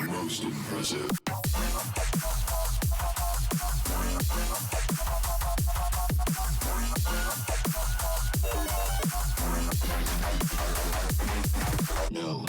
Most impressive. No.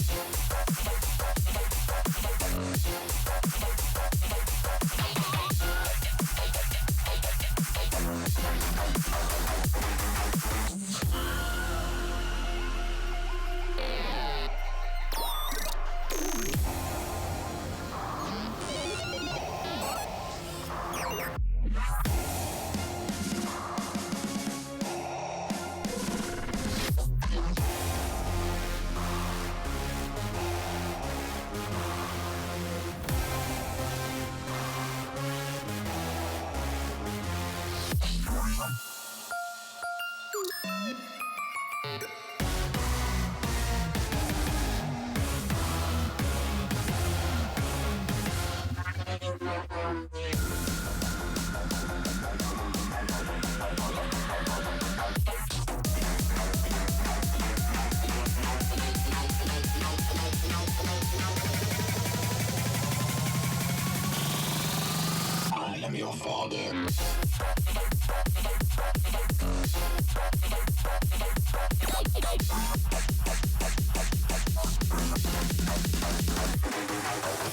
I am your father.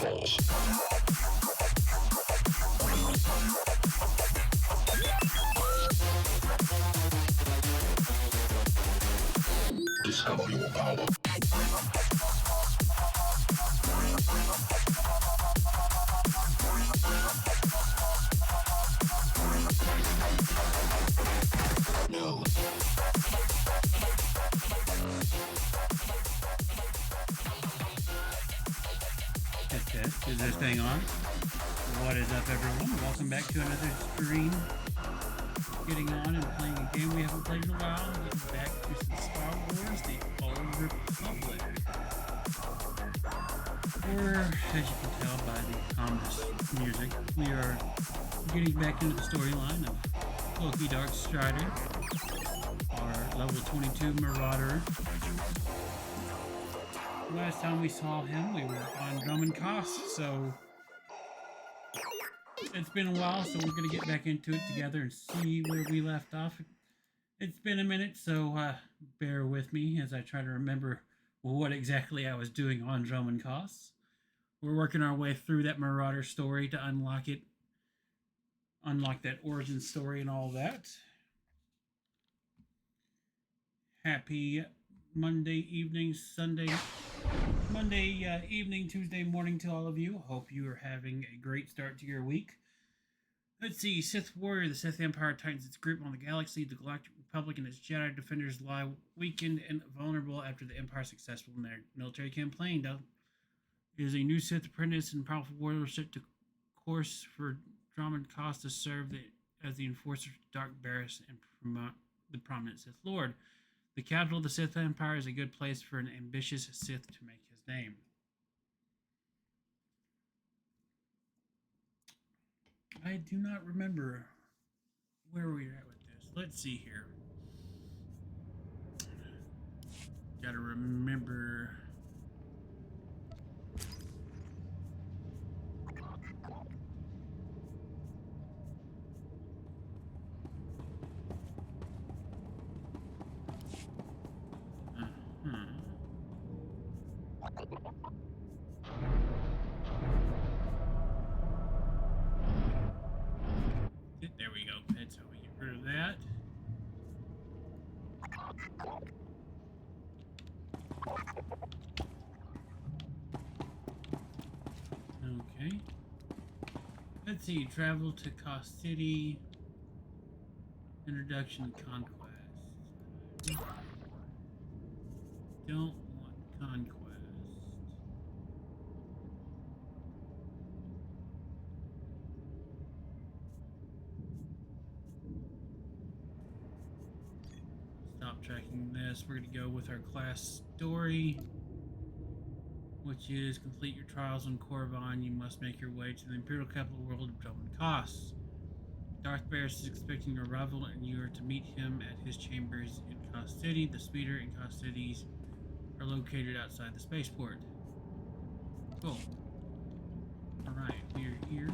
False. Discover your power. No. Test. Is this thing on? What is up, everyone? Welcome back to another stream. Getting on and playing a game we haven't played in a while. Getting back to some Star Wars, the Old Republic. Or, as you can tell by the ominous music, we are getting back into the storyline of Floki Darkstride, our level 22 Marauder. Last time we saw him, we were on Drummond Cost, so it's been a while, so we're going to get back into it together and see where we left off. It's been a minute, so bear with me as I try to remember what exactly I was doing on Drummond Cost. We're working our way through that Marauder story to unlock it, unlock that origin story and all that. Happy Monday evening, Monday evening, Tuesday morning to all of you. Hope you are having a great start to your week. Let's see, Sith Warrior, the Sith Empire tightens its grip on the galaxy. The Galactic Republic and its Jedi defenders lie weakened and vulnerable after the Empire successful in their military campaign. There is a new Sith apprentice and powerful warrior set to course for Drummond Cost to serve as the enforcer of Dark Barris and the prominent Sith Lord. The capital of the Sith Empire is a good place for an ambitious Sith to make his name. I do not remember where we're at with this. Let's see here. Gotta remember. There we go, pets. So we get rid of that. Okay. Let's see. Travel to Cost City. Introduction to Conquest. Don't want Conquest. Stop tracking this. We're going to go with our class story, which is complete your trials on Korriban. You must make your way to the Imperial Capital World of Drumman Koss. Darth Barris is expecting your arrival, and you are to meet him at his chambers in Koss City. The SWTOR and Koss cities are located outside the spaceport. Cool. Alright, we are here.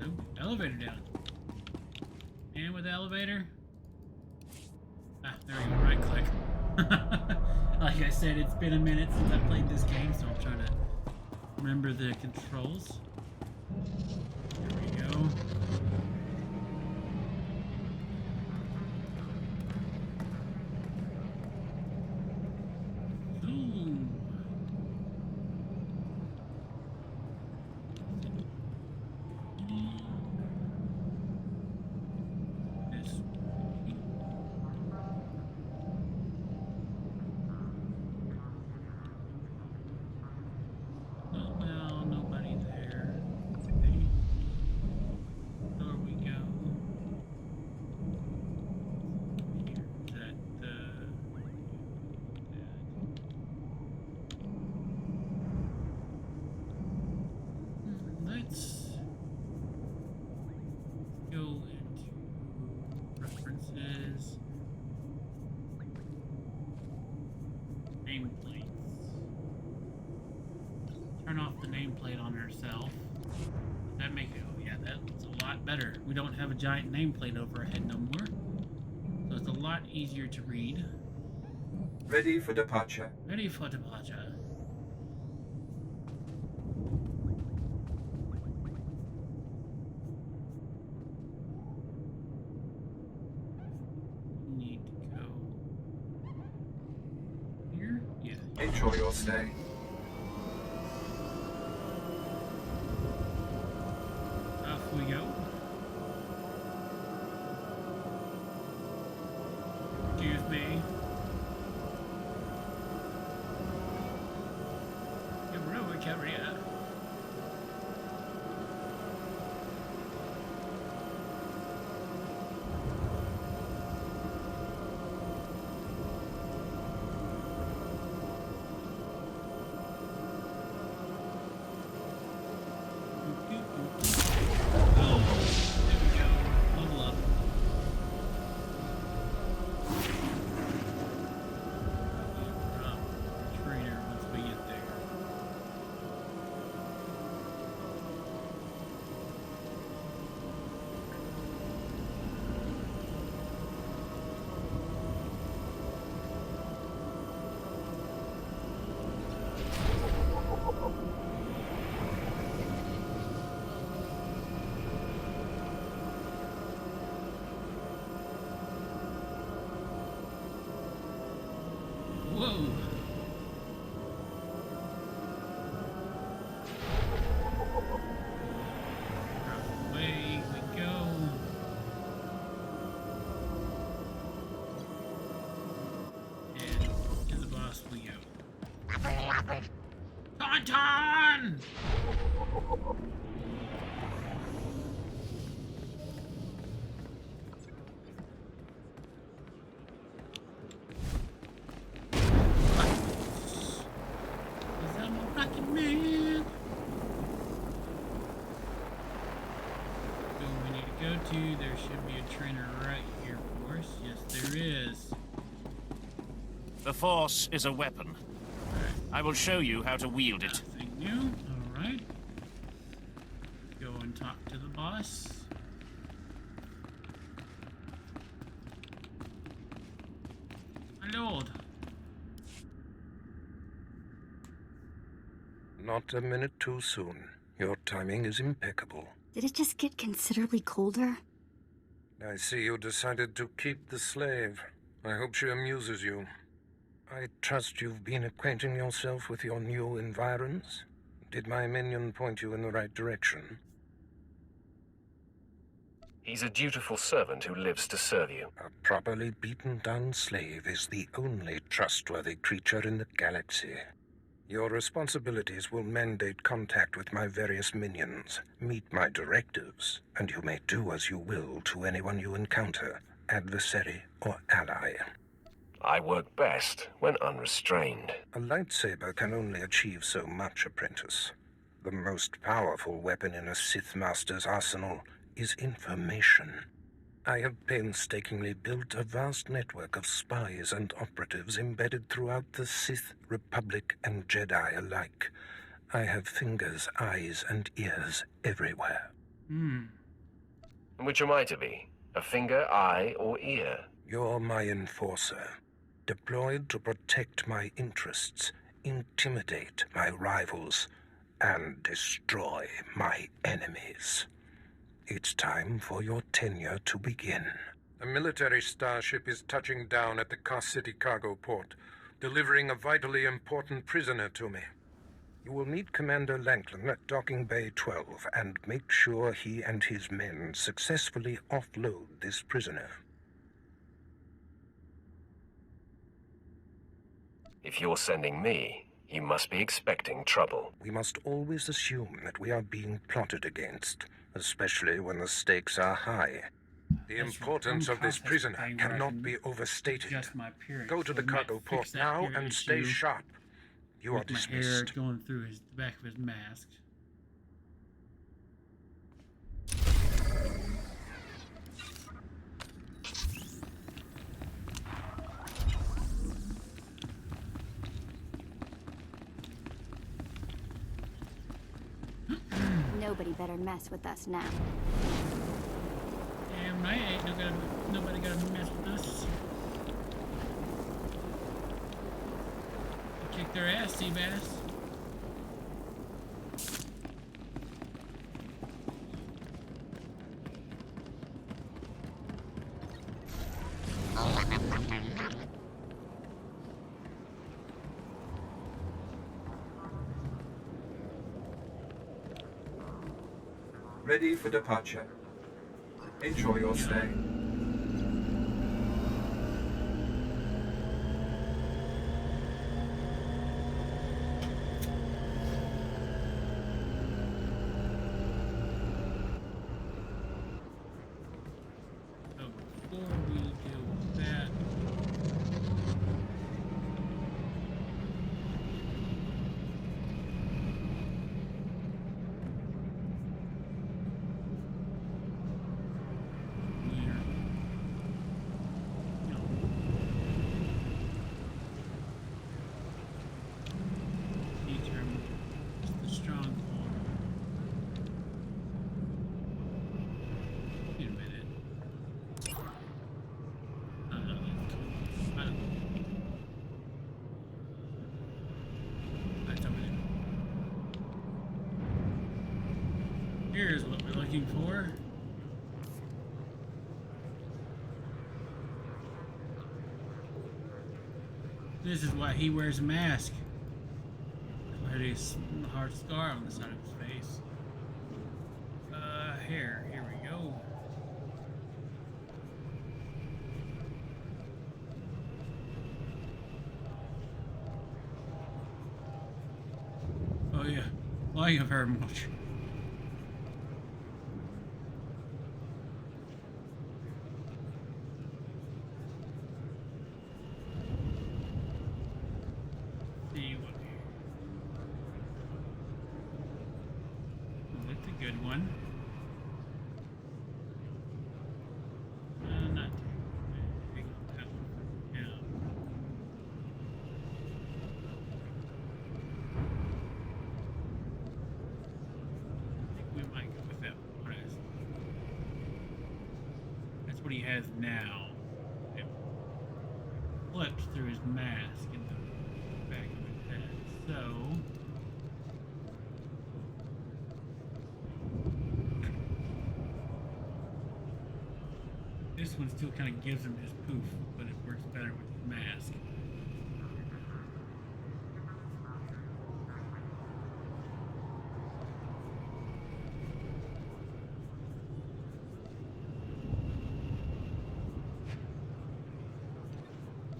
Oh, elevator down. And with the elevator. Ah, there we go, right click. Like I said, it's been a minute since I played this game, so I'm trying to remember the controls. There we go. Turn off the nameplate on herself. That make it, oh yeah, that's a lot better. We don't have a giant nameplate over our head no more. So it's a lot easier to read. Ready for departure. Ready for departure. Need to go here? Yeah. Enjoy your stay. We go. Excuse me. Get over, Carrier. Whoa! Away we go. And to the boss we go. Tauntaun! There should be a trainer right here for us. Yes, there is. The Force is a weapon. Right. I will show you how to wield it. Thank you. Alright. Go and talk to the boss. My lord. Not a minute too soon. Your timing is impeccable. Did it just get considerably colder? I see you decided to keep the slave. I hope she amuses you. I trust you've been acquainting yourself with your new environs. Did my minion point you in the right direction? He's a dutiful servant who lives to serve you. A properly beaten-down slave is the only trustworthy creature in the galaxy. Your responsibilities will mandate contact with my various minions, meet my directives, and you may do as you will to anyone you encounter, adversary or ally. I work best when unrestrained. A lightsaber can only achieve so much, apprentice. The most powerful weapon in a Sith Master's arsenal is information. I have painstakingly built a vast network of spies and operatives embedded throughout the Sith, Republic, and Jedi alike. I have fingers, eyes, and ears everywhere. Which am I to be? A finger, eye, or ear? You're my enforcer, deployed to protect my interests, intimidate my rivals, and destroy my enemies. It's time for your tenure to begin. A military starship is touching down at the Car City cargo port, delivering a vitally important prisoner to me. You will meet Commander Lanklin at Docking Bay 12 and make sure he and his men successfully offload this prisoner. If you're sending me, you must be expecting trouble. We must always assume that we are being plotted against, especially when the stakes are high. The importance of this prisoner cannot be overstated. Just my appearance. Go to the cargo port now and stay sharp. You are with my hair dismissed. going through the back of his mask. Nobody better mess with us now. Damn right, ain't nobody gonna mess with us. Kick their ass, Seabass. Ready for departure. Enjoy your stay. So before we deal with that, here's what we're looking for. This is why he wears a mask. There is a hard scar on the side of his face. Here we go. Oh yeah, well, you have very much. See what? Oh, that's a good one. Not big on that one. Yeah. I think we might go with that one. That's what he has now. It flips through his mask in the back of his head. So this one still kind of gives him his poof, but it works better with his mask.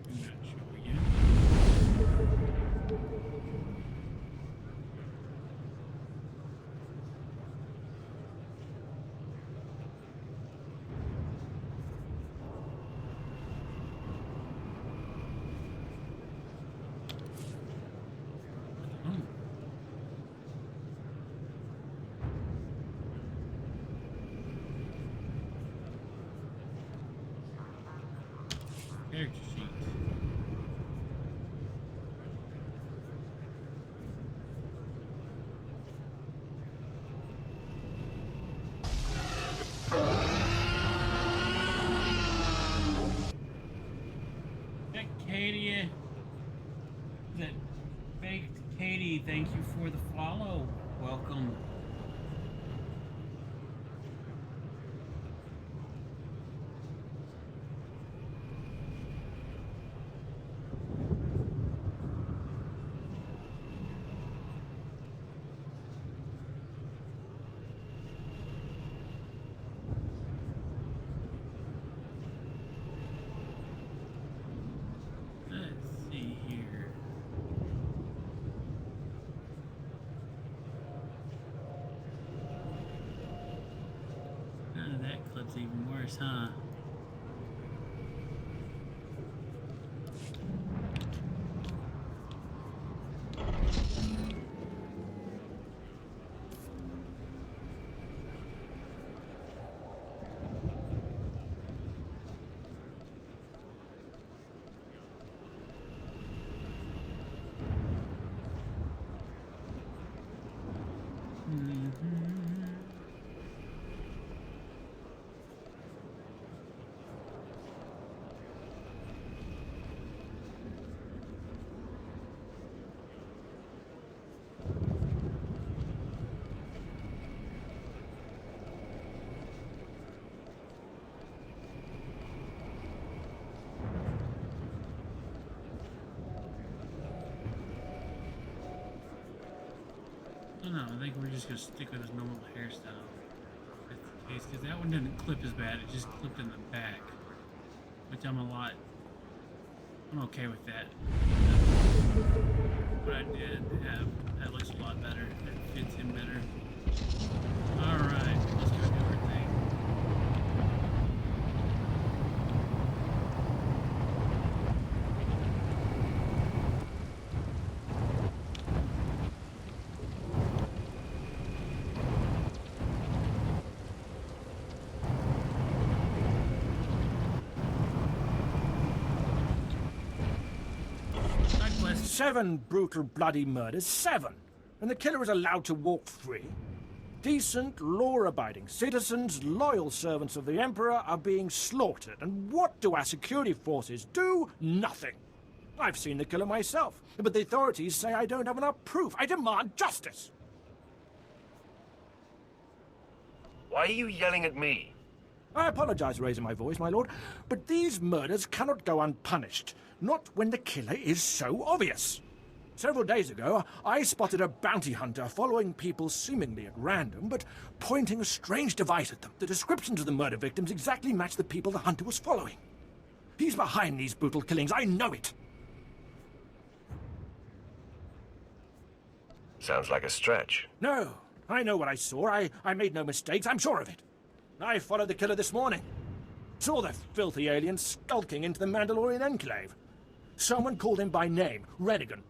I'm not sure yet. That Baked Katie, thank you for the follow. Welcome. Let's see here. That clip's even worse, huh? No, I think we're just gonna stick with his normal hairstyle. That's the case, because that one didn't clip as bad, it just clipped in the back. Which I'm okay with that. What I did have, that looks a lot better. That fits him better. Alright, let's go do our thing. Side quest. 7 brutal, bloody murders. 7! And the killer is allowed to walk free. Decent, law-abiding citizens, loyal servants of the Emperor are being slaughtered. And what do our security forces do? Nothing. I've seen the killer myself, but the authorities say I don't have enough proof. I demand justice! Why are you yelling at me? I apologize for raising my voice, my lord, but these murders cannot go unpunished. Not when the killer is so obvious. Several days ago, I spotted a bounty hunter following people seemingly at random, but pointing a strange device at them. The descriptions of the murder victims exactly match the people the hunter was following. He's behind these brutal killings, I know it. Sounds like a stretch. No, I know what I saw. I made no mistakes, I'm sure of it. I followed the killer this morning. Saw the filthy alien skulking into the Mandalorian enclave. Someone called him by name, Redigan.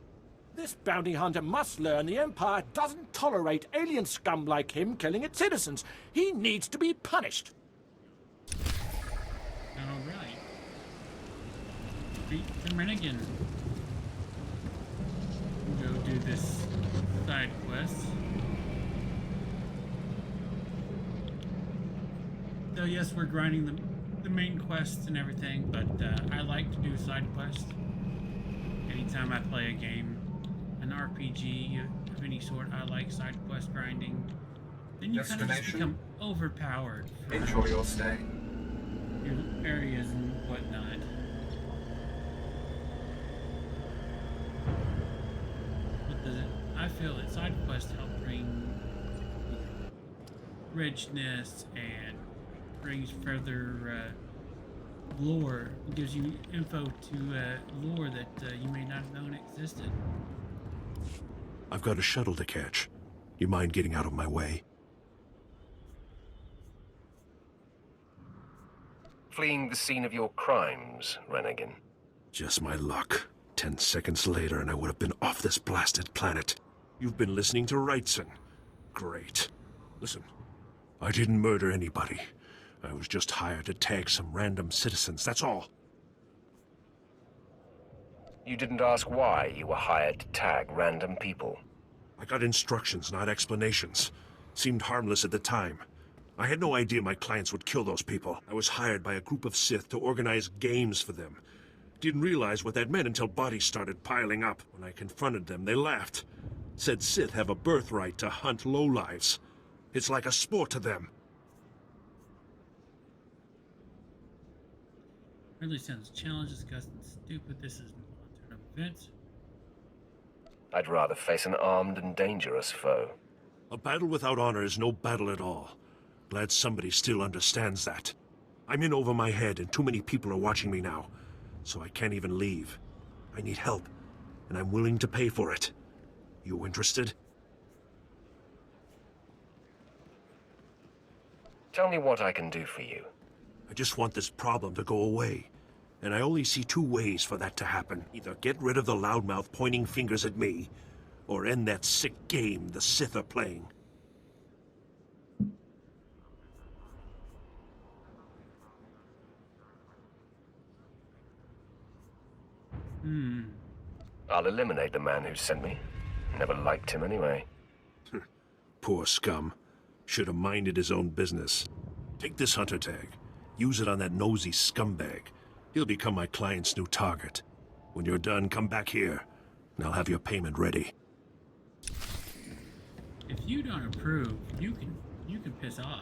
This bounty hunter must learn the Empire doesn't tolerate alien scum like him killing its citizens. He needs to be punished. Alright. Beat the Redigan. Go do this side quest. So yes, we're grinding the main quests and everything, but I like to do side quests. Anytime I play a game, an RPG of any sort, I like side quest grinding. Then you kind of just become overpowered for Enjoy your stay. your areas and whatnot. What does it? I feel that side quests help bring richness and brings further lore. It gives you info to lore that you may not have known existed. I've got a shuttle to catch. You mind getting out of my way? Fleeing the scene of your crimes, Rennigan. Just my luck. 10 seconds later and I would have been off this blasted planet. You've been listening to Wrightson. Great. Listen, I didn't murder anybody. I was just hired to tag some random citizens, that's all. You didn't ask why you were hired to tag random people. I got instructions, not explanations. Seemed harmless at the time. I had no idea my clients would kill those people. I was hired by a group of Sith to organize games for them. Didn't realize what that meant until bodies started piling up. When I confronted them, they laughed. Said Sith have a birthright to hunt lowlives. It's like a sport to them. Really sounds challenge, disgusting, stupid. This is not an event. I'd rather face an armed and dangerous foe. A battle without honor is no battle at all. Glad somebody still understands that. I'm in over my head and too many people are watching me now, so I can't even leave. I need help, and I'm willing to pay for it. You interested? Tell me what I can do for you. I just want this problem to go away. And I only see two ways for that to happen. Either get rid of the loudmouth pointing fingers at me, or end that sick game the Sith are playing. I'll eliminate the man who sent me. Never liked him anyway. Poor scum. Should have minded his own business. Take this hunter tag. Use it on that nosy scumbag. He'll become my client's new target. When you're done, come back here, and I'll have your payment ready. If you don't approve, you can piss off.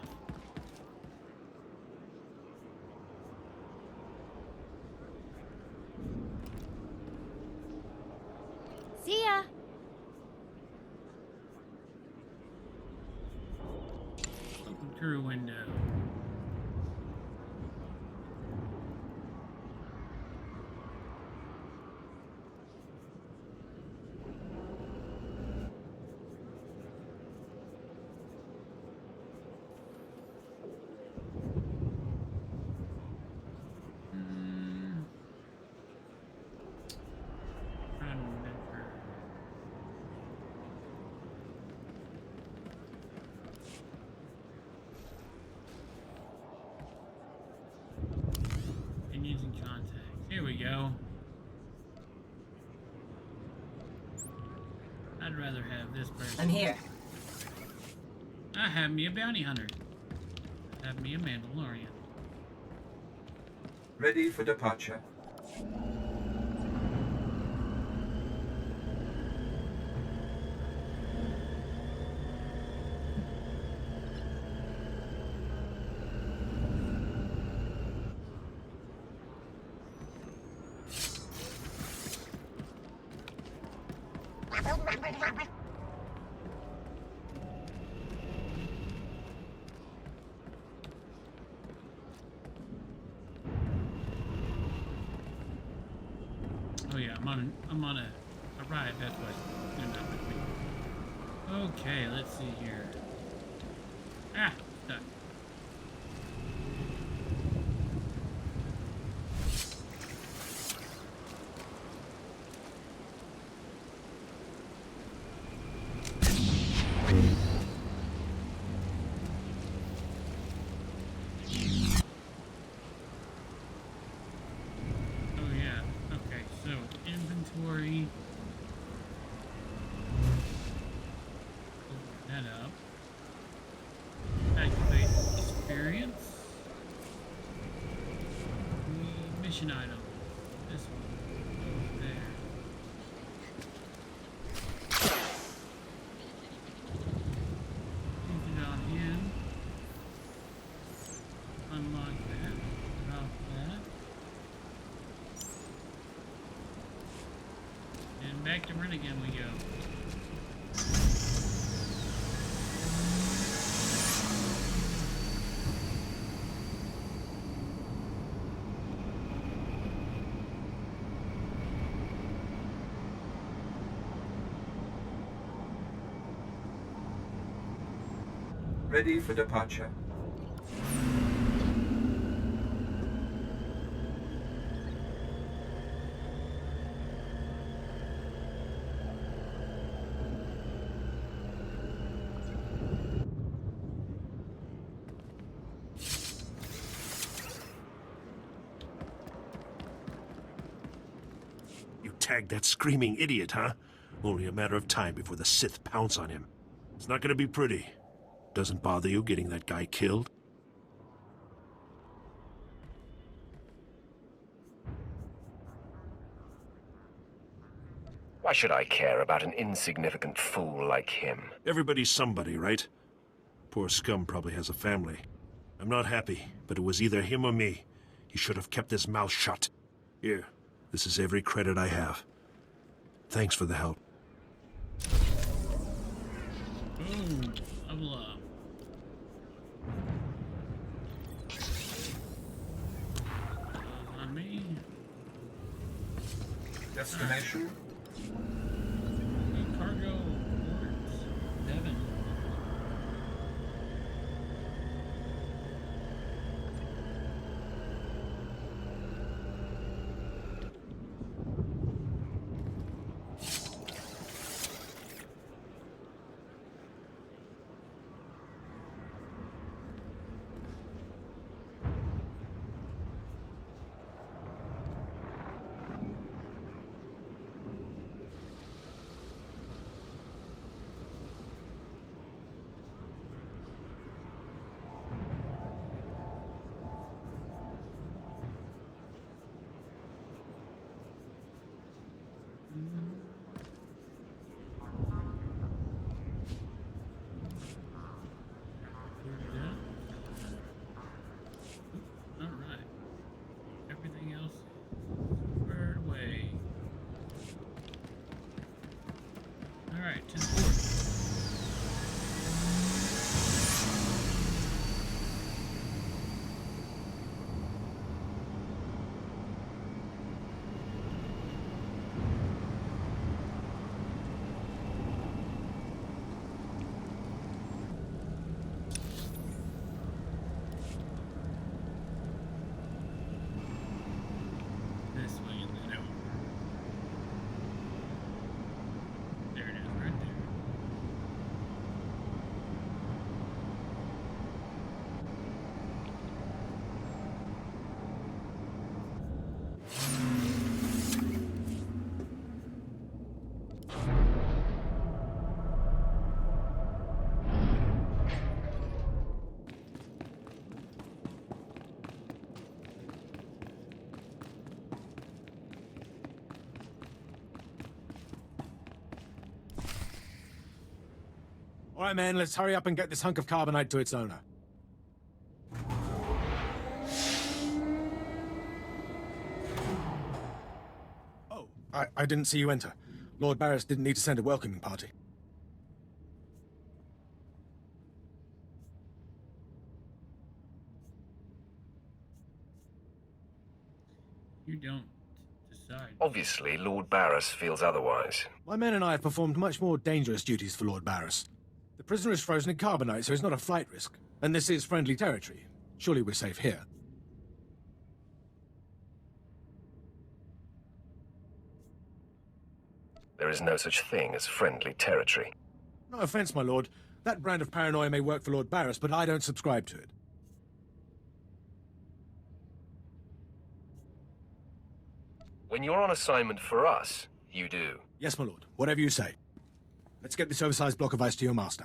See ya! Open through window. Using contacts. Here we go. I'd rather have this person. I'm here. I have me a bounty hunter. Have me a Mandalorian. Ready for departure. Oh yeah, I'm on a ride. That's what's doing that with me. Okay, let's see here. Ah, stuck. Inventory. Open that up. Activate experience. Mission item. This one. There. Use it on him. Unlock that. Drop that. And back to run again we go. Ready for departure. Tag that screaming idiot, huh? Only a matter of time before the Sith pounce on him. It's not gonna be pretty. Doesn't bother you getting that guy killed? Why should I care about an insignificant fool like him? Everybody's somebody, right? Poor scum probably has a family. I'm not happy, but it was either him or me. He should have kept his mouth shut. Here, this is every credit I have. Thanks for the help. Boom. Level up. On me. Destination? Cargo port. Devon. Alright. Everything else squared away. Alright, to the port. This way and then over. There it is, right there. All right, man, let's hurry up and get this hunk of carbonite to its owner. Oh, I didn't see you enter. Lord Barris didn't need to send a welcoming party. You don't decide. Obviously, Lord Barris feels otherwise. My men and I have performed much more dangerous duties for Lord Barris. The prisoner is frozen in carbonite, so he's not a flight risk. And this is friendly territory. Surely we're safe here. There is no such thing as friendly territory. No offense, my lord. That brand of paranoia may work for Lord Barris, but I don't subscribe to it. When you're on assignment for us, you do. Yes, my lord. Whatever you say. Let's get this oversized block of ice to your master.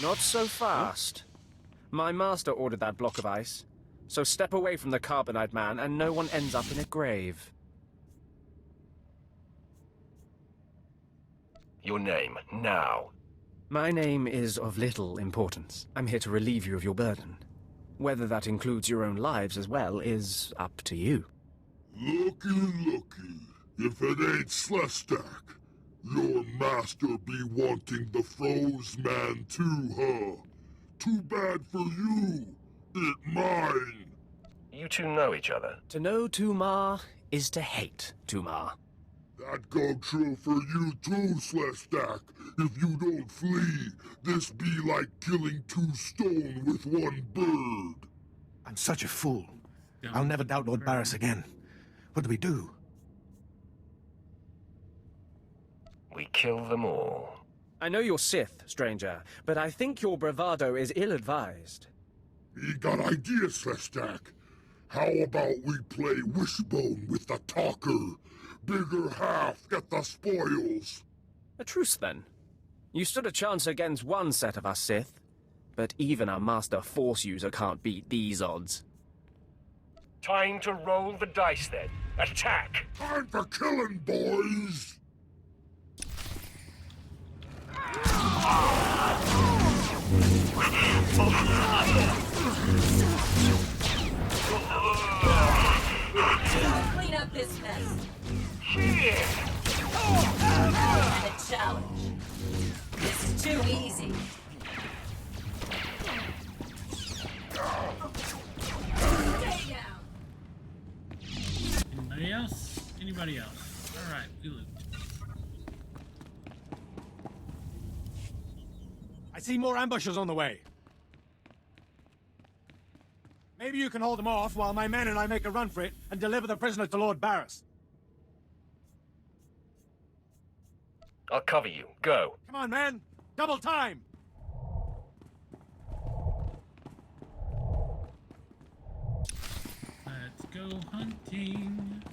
Not so fast. My master ordered that block of ice. So step away from the carbonite man and no one ends up in a grave. Your name, now. My name is of little importance. I'm here to relieve you of your burden. Whether that includes your own lives as well is up to you. Looky. If it ain't SWTOR, your master be wanting the froze man too, huh? Too bad for you. It mine. You two know each other. To know Tumar is to hate Tumar. That go true for you too, SWTOR. If you don't flee, this be like killing two stone with one bird. I'm such a fool. I'll never doubt Lord Barris again. What do we do? We kill them all. I know you're Sith, stranger, but I think your bravado is ill-advised. He got ideas, SWTOR. How about we play wishbone with the talker? Bigger half get the spoils. A truce, then. You stood a chance against one set of us Sith, but even a Master Force user can't beat these odds. Time to roll the dice then. Attack! Time for killing, boys! Clean up this mess. Here! And a challenge. This is too easy. Stay down. Anybody else? Anybody else? Alright, we loot. I see more ambushers on the way. Maybe you can hold them off while my men and I make a run for it and deliver the prisoner to Lord Barris. I'll cover you. Go. Come on, man! Double time! Let's go hunting.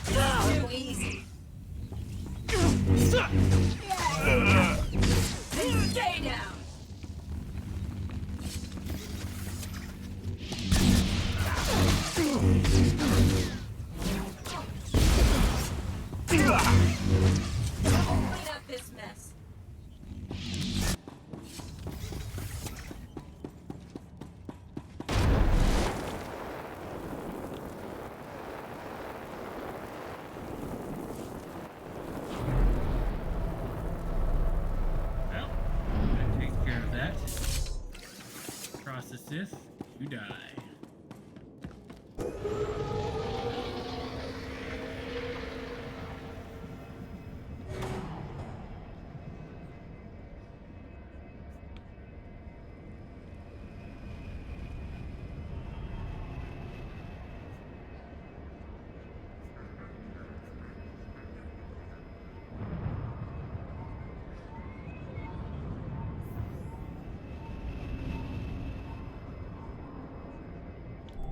Too easy. Stay down. Clean up this mess. Well, that takes care of that. Cross the Sith, you die.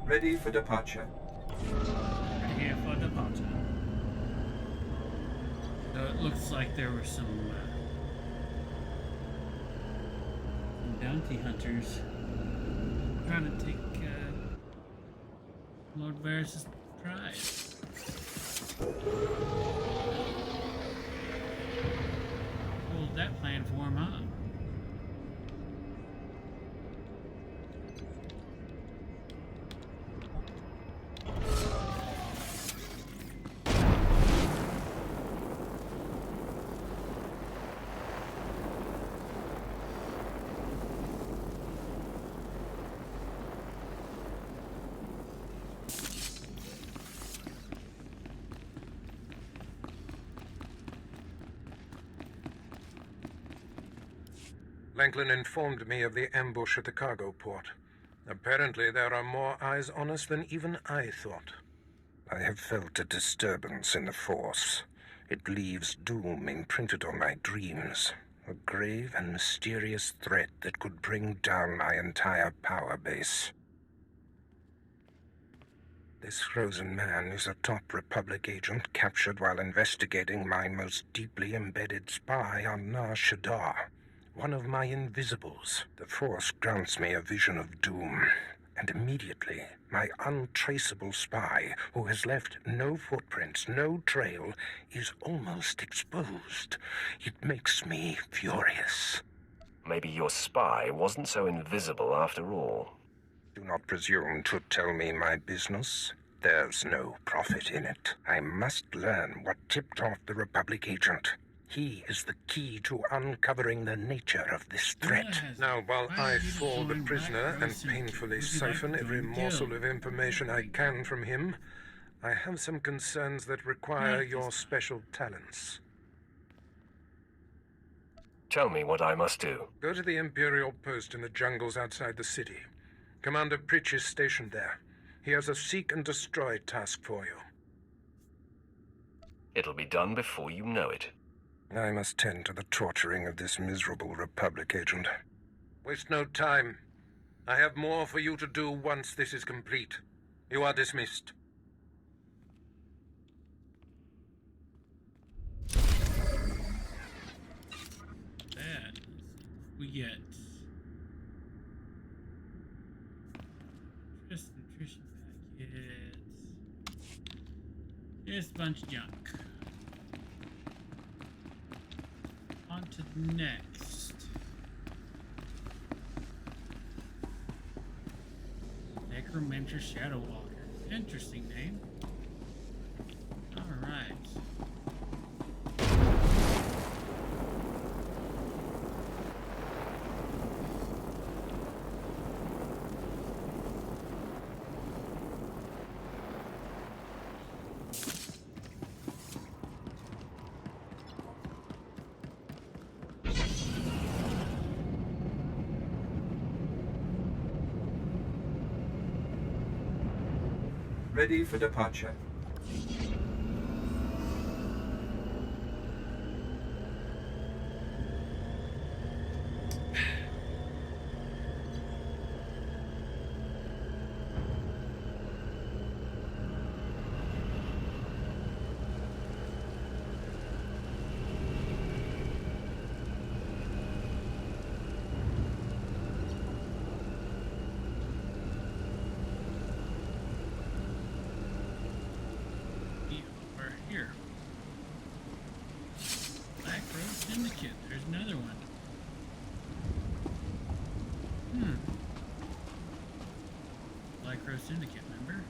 Ready for departure. Here for departure. So it looks like there were some bounty hunters trying to take Lord Varys' prize. Hold that plan for him, huh? Langlin informed me of the ambush at the cargo port. Apparently there are more eyes on us than even I thought. I have felt a disturbance in the Force. It leaves doom imprinted on my dreams. A grave and mysterious threat that could bring down my entire power base. This frozen man is a top Republic agent captured while investigating my most deeply embedded spy on Nar Shaddaa. One of my invisibles. The Force grants me a vision of doom, and immediately, my untraceable spy, who has left no footprints, no trail, is almost exposed. It makes me furious. Maybe your spy wasn't so invisible after all. Do not presume to tell me my business. There's no profit in it. I must learn what tipped off the Republic agent. He is the key to uncovering the nature of this threat. Now, while I fall the prisoner and painfully siphon every morsel of information I can from him, I have some concerns that require your special talents. Tell me what I must do. Go to the Imperial post in the jungles outside the city. Commander Pritch is stationed there. He has a seek and destroy task for you. It'll be done before you know it. I must tend to the torturing of this miserable Republic agent. Waste no time. I have more for you to do once this is complete. You are dismissed. we get? Just nutrition packets. Just a bunch of junk. On to the next. Necromancer Shadow Walker. Interesting name. Alright. Ready for departure. Syndicate. There's another one. Black Rose Syndicate, remember?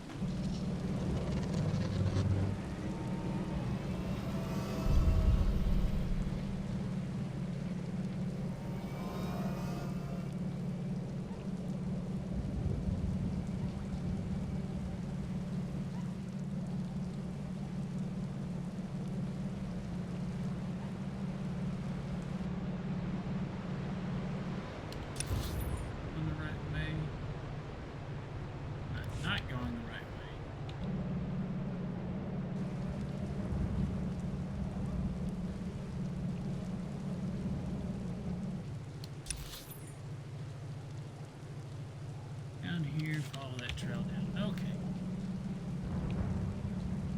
Here, follow that trail down. Okay.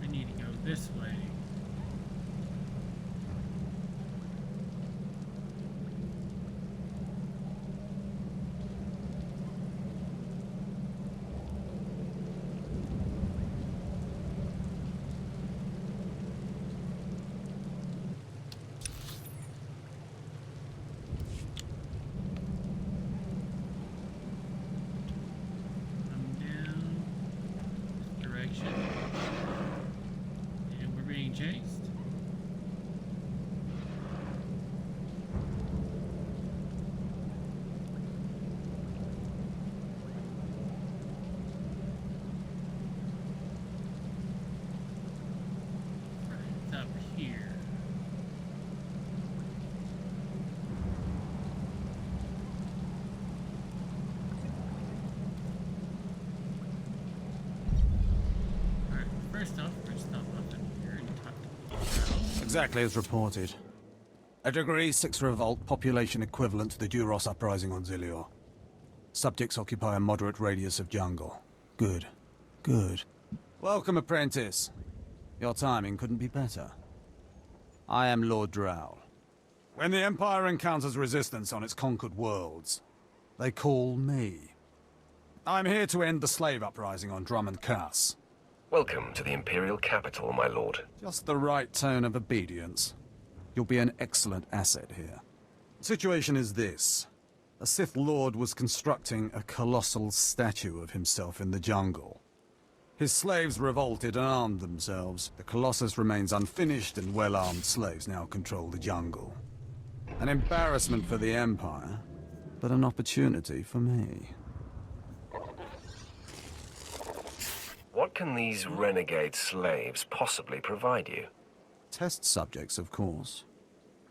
I need to go this way. And we're being chased. Right up here. First off, we're gonna stop up in here and talk to Exactly as reported. A Degree 6 revolt, population equivalent to the Duros uprising on SWTOR. Subjects occupy a moderate radius of jungle. Good. Good. Welcome, apprentice. Your timing couldn't be better. I am Lord Drow. When the Empire encounters resistance on its conquered worlds, they call me. I'm here to end the slave uprising on Drummond Cass. Welcome to the Imperial capital, my lord. Just the right tone of obedience. You'll be an excellent asset here. The situation is this. A Sith Lord was constructing a colossal statue of himself in the jungle. His slaves revolted and armed themselves. The Colossus remains unfinished, and well-armed slaves now control the jungle. An embarrassment for the Empire, but an opportunity for me. What can these renegade slaves possibly provide you? Test subjects, of course.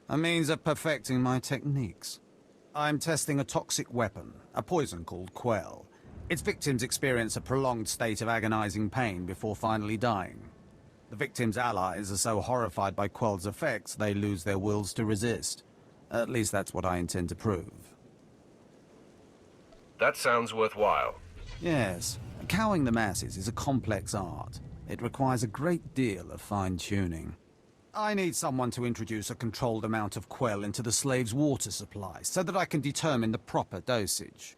A means of perfecting my techniques. I'm testing a toxic weapon, a poison called Quell. Its victims experience a prolonged state of agonizing pain before finally dying. The victims' allies are so horrified by Quell's effects, they lose their wills to resist. At least that's what I intend to prove. That sounds worthwhile. Yes. Cowing the masses is a complex art. It requires a great deal of fine-tuning. I need someone to introduce a controlled amount of quell into the slave's water supply, so that I can determine the proper dosage.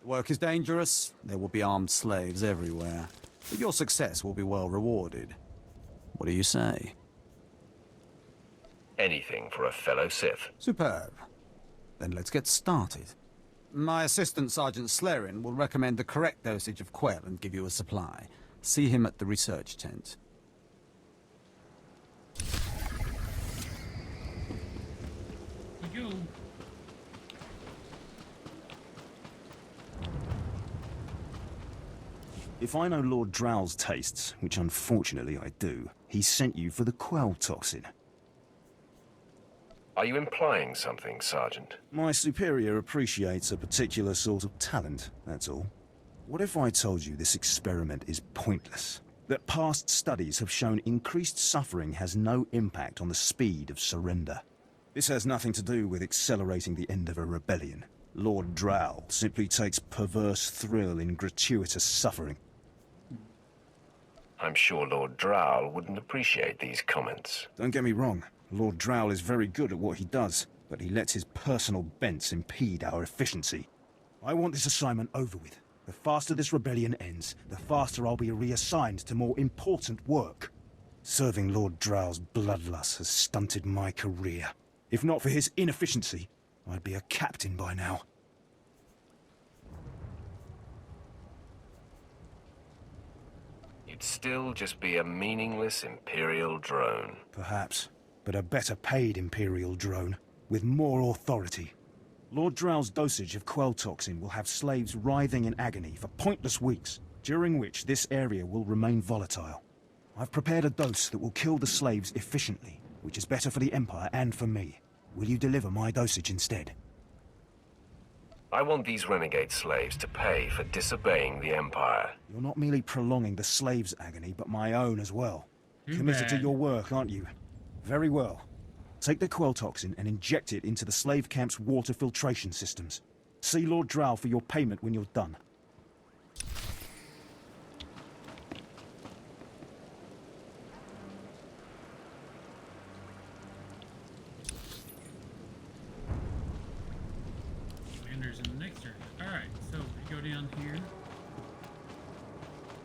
The work is dangerous, there will be armed slaves everywhere, but your success will be well rewarded. What do you say? Anything for a fellow Sith. Superb. Then let's get started. My assistant, Sergeant Slerin, will recommend the correct dosage of quell and give you a supply. See him at the research tent. Here we go. If I know Lord Drow's tastes, which unfortunately I do, he sent you for the quell toxin. Are you implying something, Sergeant? My superior appreciates a particular sort of talent, that's all. What if I told you this experiment is pointless? That past studies have shown increased suffering has no impact on the speed of surrender. This has nothing to do with accelerating the end of a rebellion. Lord Drow simply takes perverse thrill in gratuitous suffering. I'm sure Lord Drow wouldn't appreciate these comments. Don't get me wrong, Lord Drow is very good at what he does, but he lets his personal bents impede our efficiency. I want this assignment over with. The faster this rebellion ends, the faster I'll be reassigned to more important work. Serving Lord Drow's bloodlust has stunted my career. If not for his inefficiency, I'd be a captain by now. You'd still just be a meaningless Imperial drone. Perhaps, but a better paid Imperial drone, with more authority. Lord Drow's dosage of quell toxin will have slaves writhing in agony for pointless weeks, during which this area will remain volatile. I've prepared a dose that will kill the slaves efficiently, which is better for the Empire and for me. Will you deliver my dosage instead? I want these renegade slaves to pay for disobeying the Empire. You're not merely prolonging the slaves' agony, but my own as well. Committed to your work, aren't you? Very well. Take the quell toxin and inject it into the slave camp's water filtration systems. See Lord Drow for your payment when you're done. Commander's in the next area. Alright, so we go down here.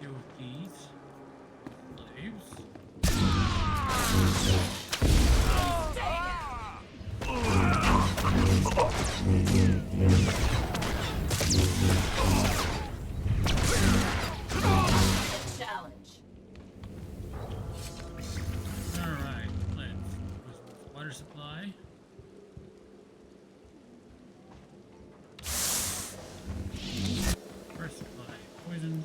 Go with these slaves. Challenge. Alright, let's water supply. First supply, poison.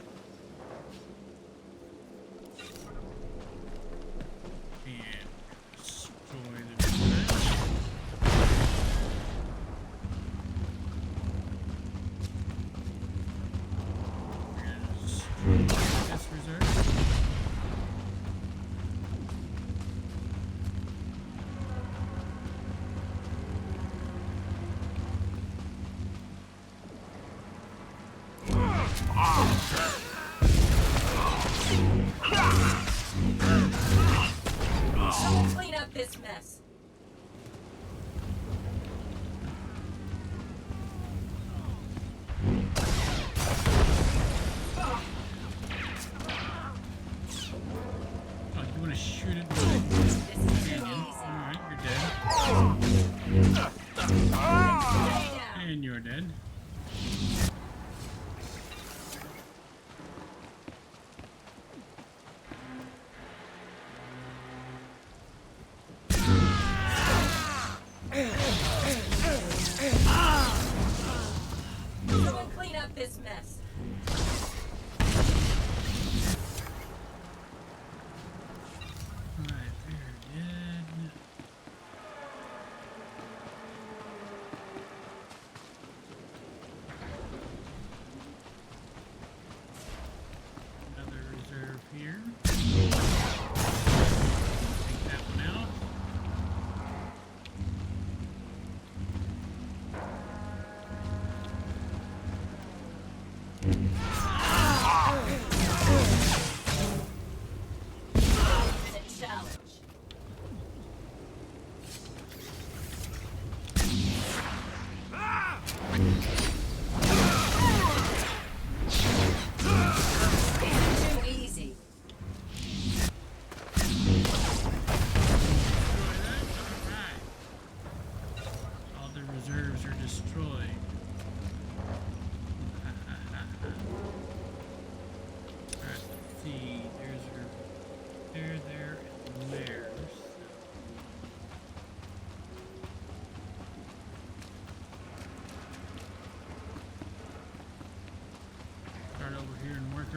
And destroy the this reserve. Clean up this mess. Oh, you want to shoot it with a companion. Alright, you're dead. And you're dead. Someone clean up this mess. Alright, they're dead.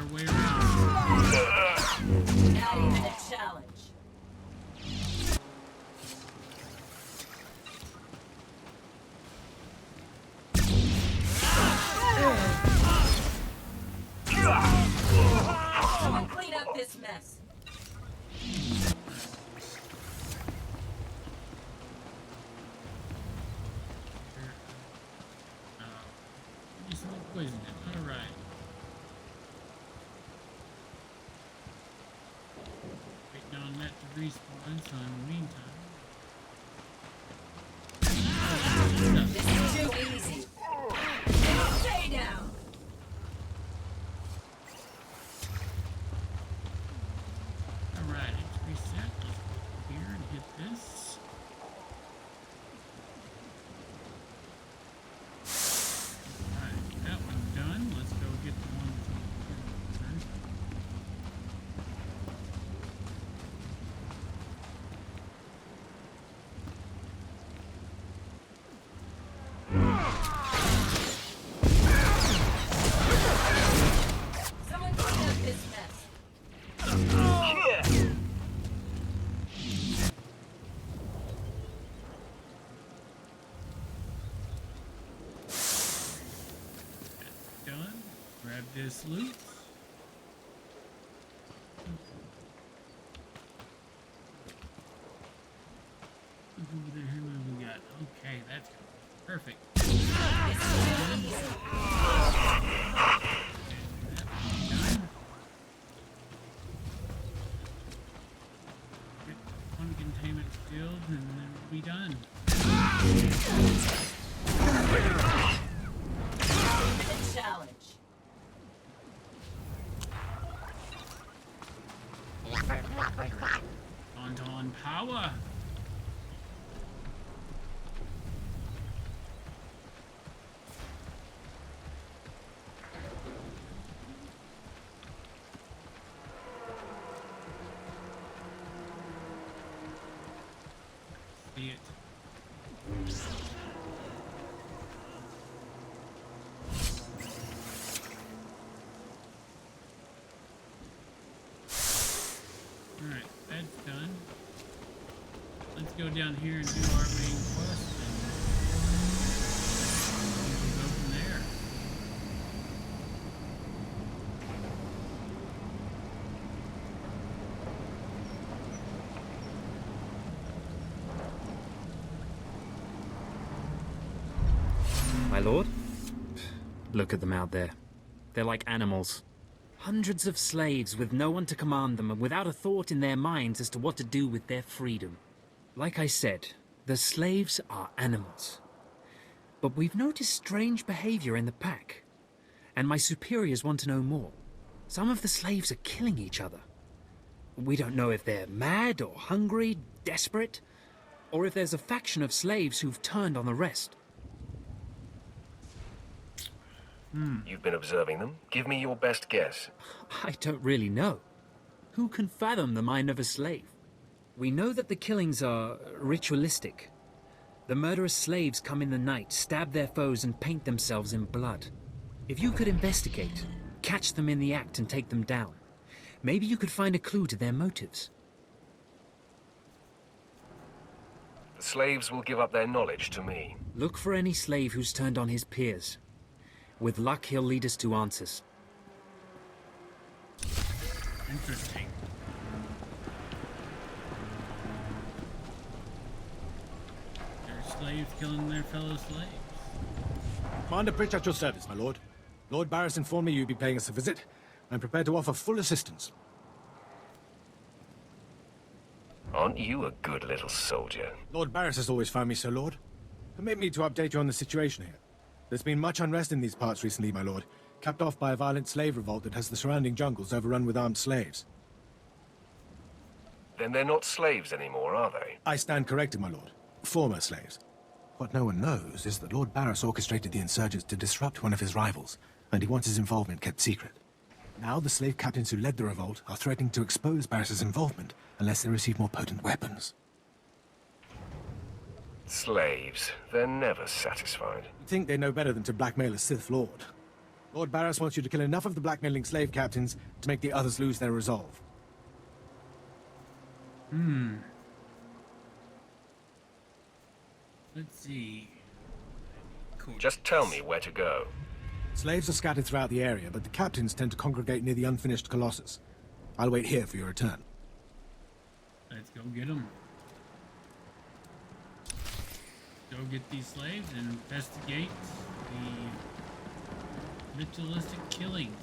our way around. Not even a challenge. Someone clean up this mess. Just a little poison. Alright. Waiting on that to respawn, so in the meantime. This is too easy. Stay down. Alright, it's reset. Let's go here and hit this. Alright, that one's done. Let's go get the one that's on here. Someone clean up this mess. Done. Grab this loot. Over there, what we got? Okay, that's perfect. Done. Get one containment filled, and then we'll be done. The challenge. On power. See it. Alright, that's done. Let's go down here and do our main quest and we'll go from there. My lord? Look at them out there. They're like animals. Hundreds of slaves with no one to command them and without a thought in their minds as to what to do with their freedom. Like I said, the slaves are animals. But we've noticed strange behavior in the pack. And my superiors want to know more. Some of the slaves are killing each other. We don't know if they're mad or hungry, desperate, or if there's a faction of slaves who've turned on the rest. You've been observing them. Give me your best guess. I don't really know. Who can fathom the mind of a slave? We know that the killings are ritualistic. The murderous slaves come in the night, stab their foes, and paint themselves in blood. If you could investigate, catch them in the act and take them down, maybe you could find a clue to their motives. The slaves will give up their knowledge to me. Look for any slave who's turned on his peers. With luck, he'll lead us to answers. Interesting. There's slaves killing their fellow slaves. Commander Pritch at your service, my lord. Lord Barris informed me you'd be paying us a visit. I'm prepared to offer full assistance. Aren't you a good little soldier? Lord Barris has always found me so, Lord. Permit me to update you on the situation here. There's been much unrest in these parts recently, my lord, capped off by a violent slave revolt that has the surrounding jungles overrun with armed slaves. Then they're not slaves anymore, are they? I stand corrected, my lord. Former slaves. What no one knows is that Lord Barris orchestrated the insurgents to disrupt one of his rivals, and he wants his involvement kept secret. Now the slave captains who led the revolt are threatening to expose Barris's involvement unless they receive more potent weapons. Slaves. They're never satisfied. You'd think they know better than to blackmail a Sith Lord. Lord Barras wants you to kill enough of the blackmailing slave captains to make the others lose their resolve. Let's see. Just tell me where to go. Slaves are scattered throughout the area, but the captains tend to congregate near the unfinished Colossus. I'll wait here for your return. Let's go get them. Go get these slaves and investigate the ritualistic killings.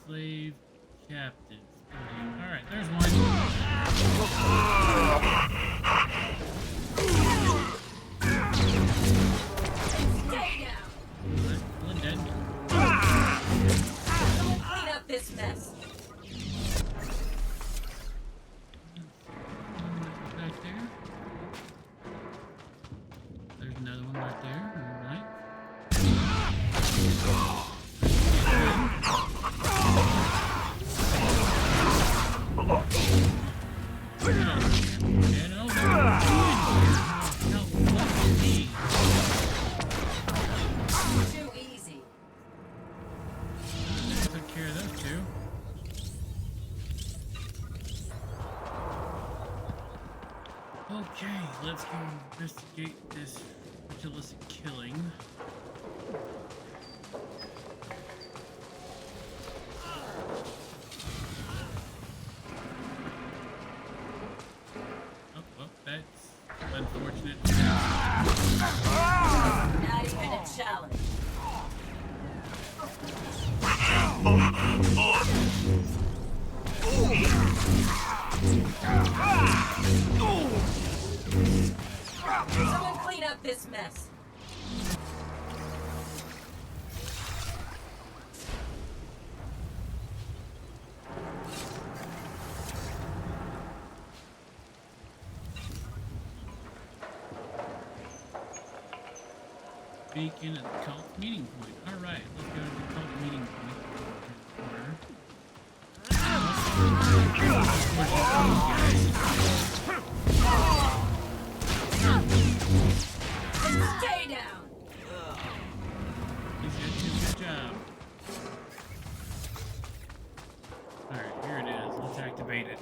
Slave captives. Alright, there's one. Stay down. One dead. Clean up this mess. Back there. There's another one right there. Alright. Too easy. Took care of those two. Okay, let's go investigate this ritualistic killing. That's unfortunate. Not even a challenge. Someone clean up this mess. Beacon at the cult meeting point. Alright, let's go to the cult meeting point. Stay down. Good job. Alright, here it is. Let's activate it.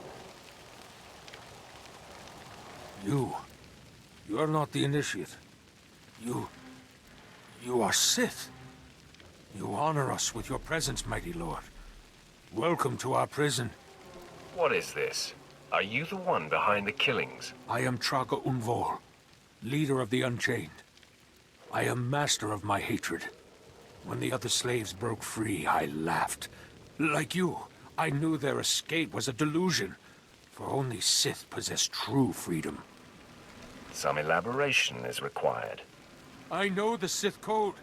You're not the initiate. You are Sith. You honor us with your presence, mighty lord. Welcome to our prison. What is this? Are you the one behind the killings? I am Traga Unvor, leader of the Unchained. I am master of my hatred. When the other slaves broke free, I laughed. Like you, I knew their escape was a delusion, for only Sith possess true freedom. Some elaboration is required. I know the Sith code.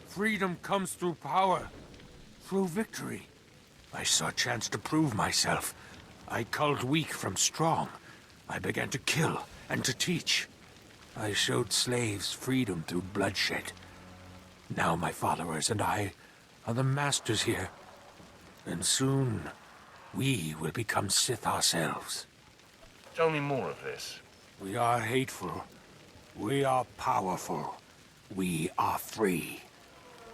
Freedom comes through power, through victory. I saw a chance to prove myself. I culled weak from strong. I began to kill and to teach. I showed slaves freedom through bloodshed. Now my followers and I are the masters here. And soon, we will become Sith ourselves. Tell me more of this. We are hateful. We are powerful. We are free.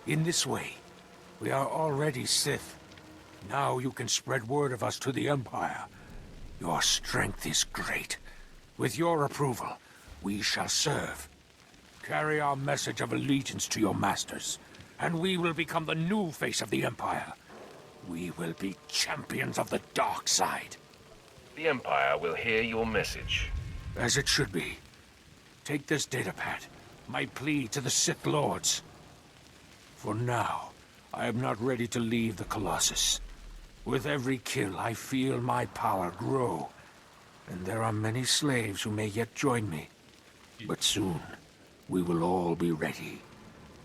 In this way, we are already Sith. Now you can spread word of us to the Empire. Your strength is great. With your approval, we shall serve. Carry our message of allegiance to your masters, and we will become the new face of the Empire. We will be champions of the dark side. The Empire will hear your message. As it should be. Take this datapad, my plea to the Sith Lords. For now, I am not ready to leave the Colossus. With every kill, I feel my power grow. And there are many slaves who may yet join me. But soon, we will all be ready.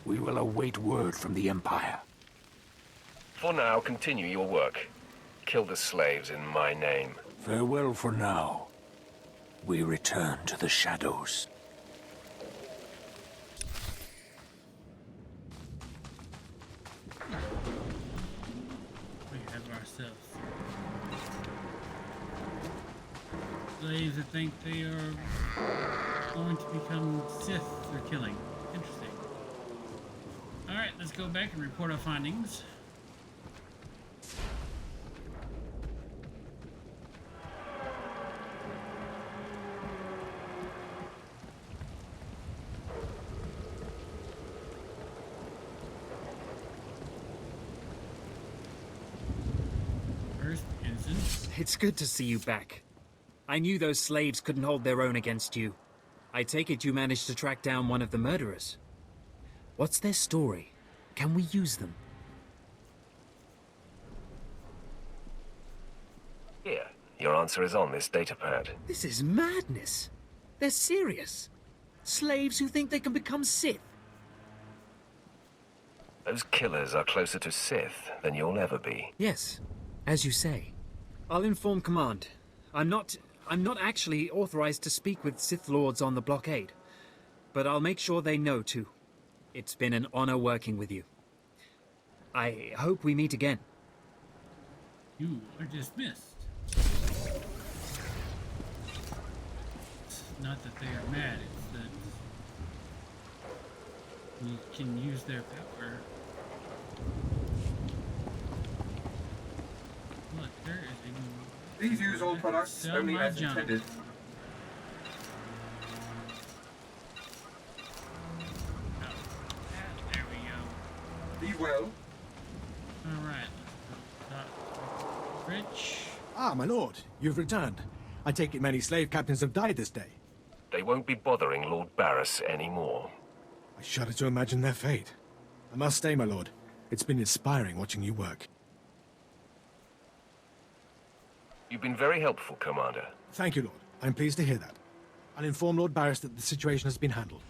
We will await word from the Empire. For now, continue your work. Kill the slaves in my name. Farewell for now. We return to the shadows. We have ourselves slaves that think they are going to become Sith through killing. Interesting. Alright, let's go back and report our findings. First instance. It's good to see you back. I knew those slaves couldn't hold their own against you. I take it you managed to track down one of the murderers. What's their story? Can we use them? Here, your answer is on this datapad. This is madness. They're serious. Slaves who think they can become Sith. Those killers are closer to Sith than you'll ever be. Yes, as you say. I'll inform Command. I'm not actually authorized to speak with Sith Lords on the blockade. But I'll make sure they know, too. It's been an honor working with you. I hope we meet again. You are dismissed. It's not that they are mad, it's that we can use their power. Look, there is a... Please use all products only as intended. There we go. Be well. Alright, let's go. Rich. Ah, my lord, you've returned. I take it many slave captains have died this day. They won't be bothering Lord Barris anymore. I shudder to imagine their fate. I must stay, my lord. It's been inspiring watching you work. You've been very helpful, Commander. Thank you, Lord. I'm pleased to hear that. I'll inform Lord Barris that the situation has been handled.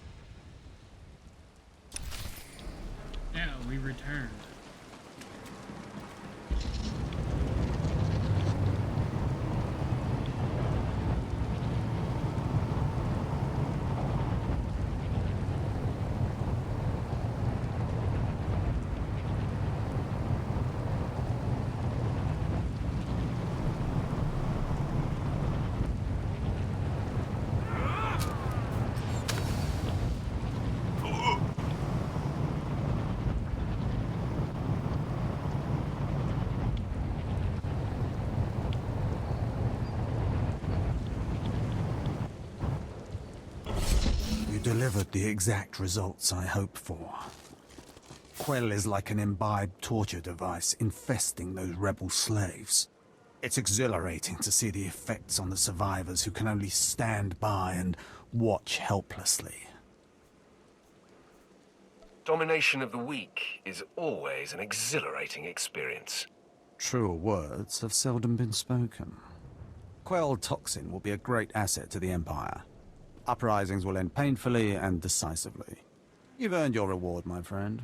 Now we return. Delivered the exact results I hoped for. Quell is like an imbibed torture device infesting those rebel slaves. It's exhilarating to see the effects on the survivors who can only stand by and watch helplessly. Domination of the weak is always an exhilarating experience. Truer words have seldom been spoken. Quell toxin will be a great asset to the Empire. Uprisings will end painfully and decisively. You've earned your reward, my friend.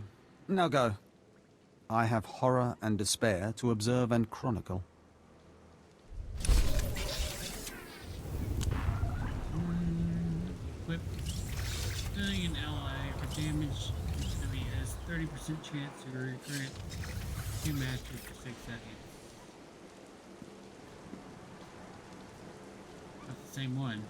Now go. I have horror and despair to observe and chronicle. Equip. Stunning an ally for damage. Enemy has 30% chance to recruit 2 masters for 6 seconds. That's the same one.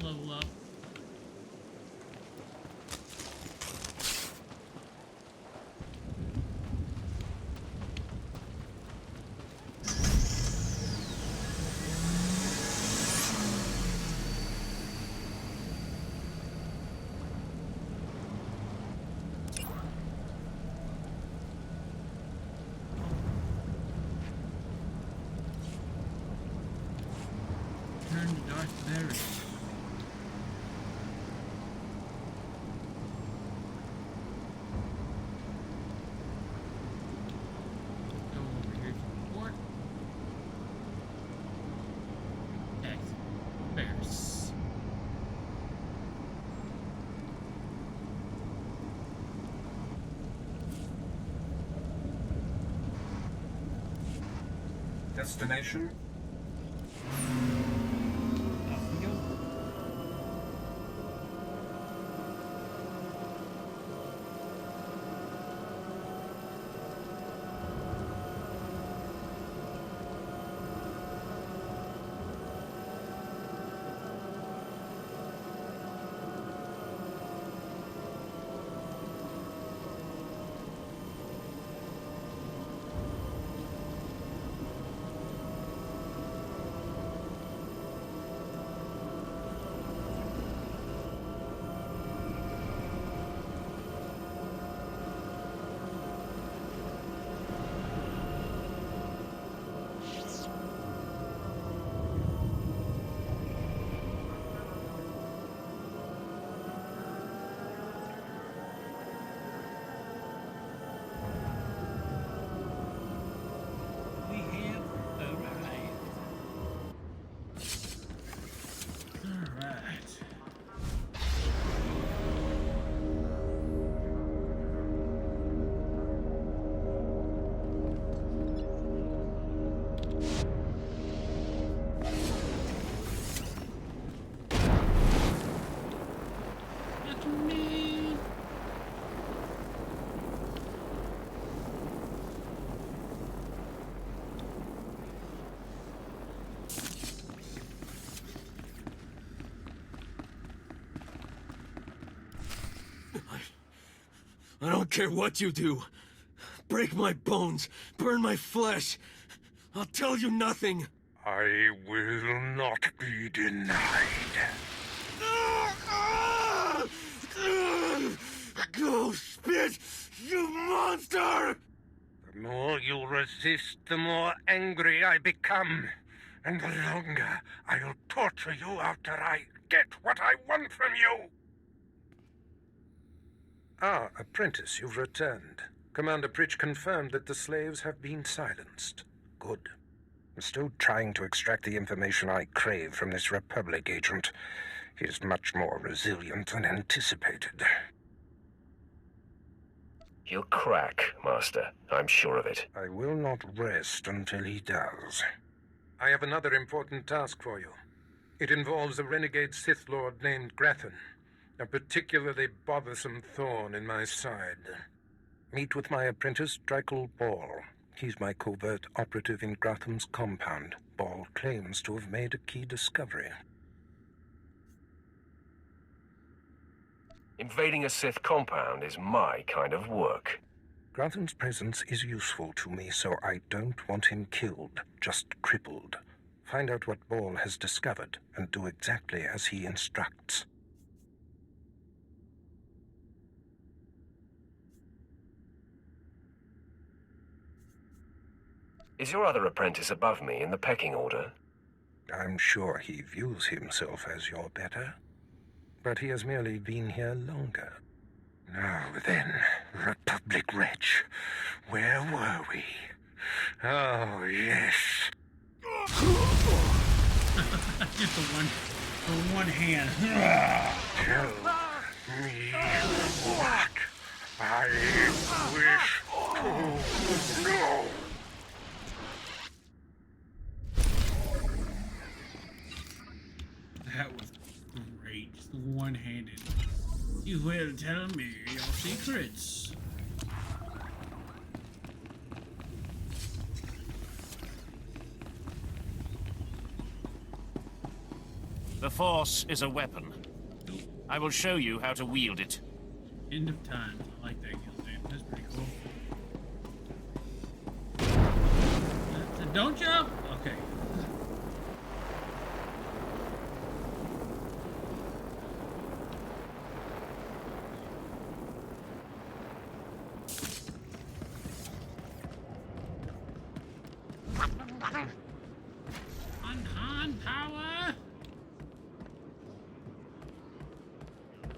Level up. Turn to Darth Vader. Destination? Off we go. We have arrived. Alright. Look at me. I don't care what you do. Break my bones, burn my flesh. I'll tell you nothing. I will not be denied. Go spit, you monster! The more you resist, the more angry I become. And the longer I'll torture you after I get what I want from you. Ah, apprentice, you've returned. Commander Pritch confirmed that the slaves have been silenced. Good. I'm still trying to extract the information I crave from this Republic agent. He is much more resilient than anticipated. He'll crack, Master. I'm sure of it. I will not rest until he does. I have another important task for you. It involves a renegade Sith Lord named Grathan, a particularly bothersome thorn in my side. Meet with my apprentice, Drykel Ball. He's my covert operative in Grathan's compound. Ball claims to have made a key discovery. Invading a Sith compound is my kind of work. Grathan's presence is useful to me, so I don't want him killed, just crippled. Find out what Ball has discovered, and do exactly as he instructs. Is your other apprentice above me in the pecking order? I'm sure he views himself as your better, but he has merely been here longer. Now then, Republic wretch, where were we? Oh, yes. Just the one hand. Tell me what I wish to know. That was great. Just one-handed. You will tell me your secrets. The Force is a weapon. I will show you how to wield it. End of times. I like that guild name. That's pretty cool. Don't jump? Okay. On power.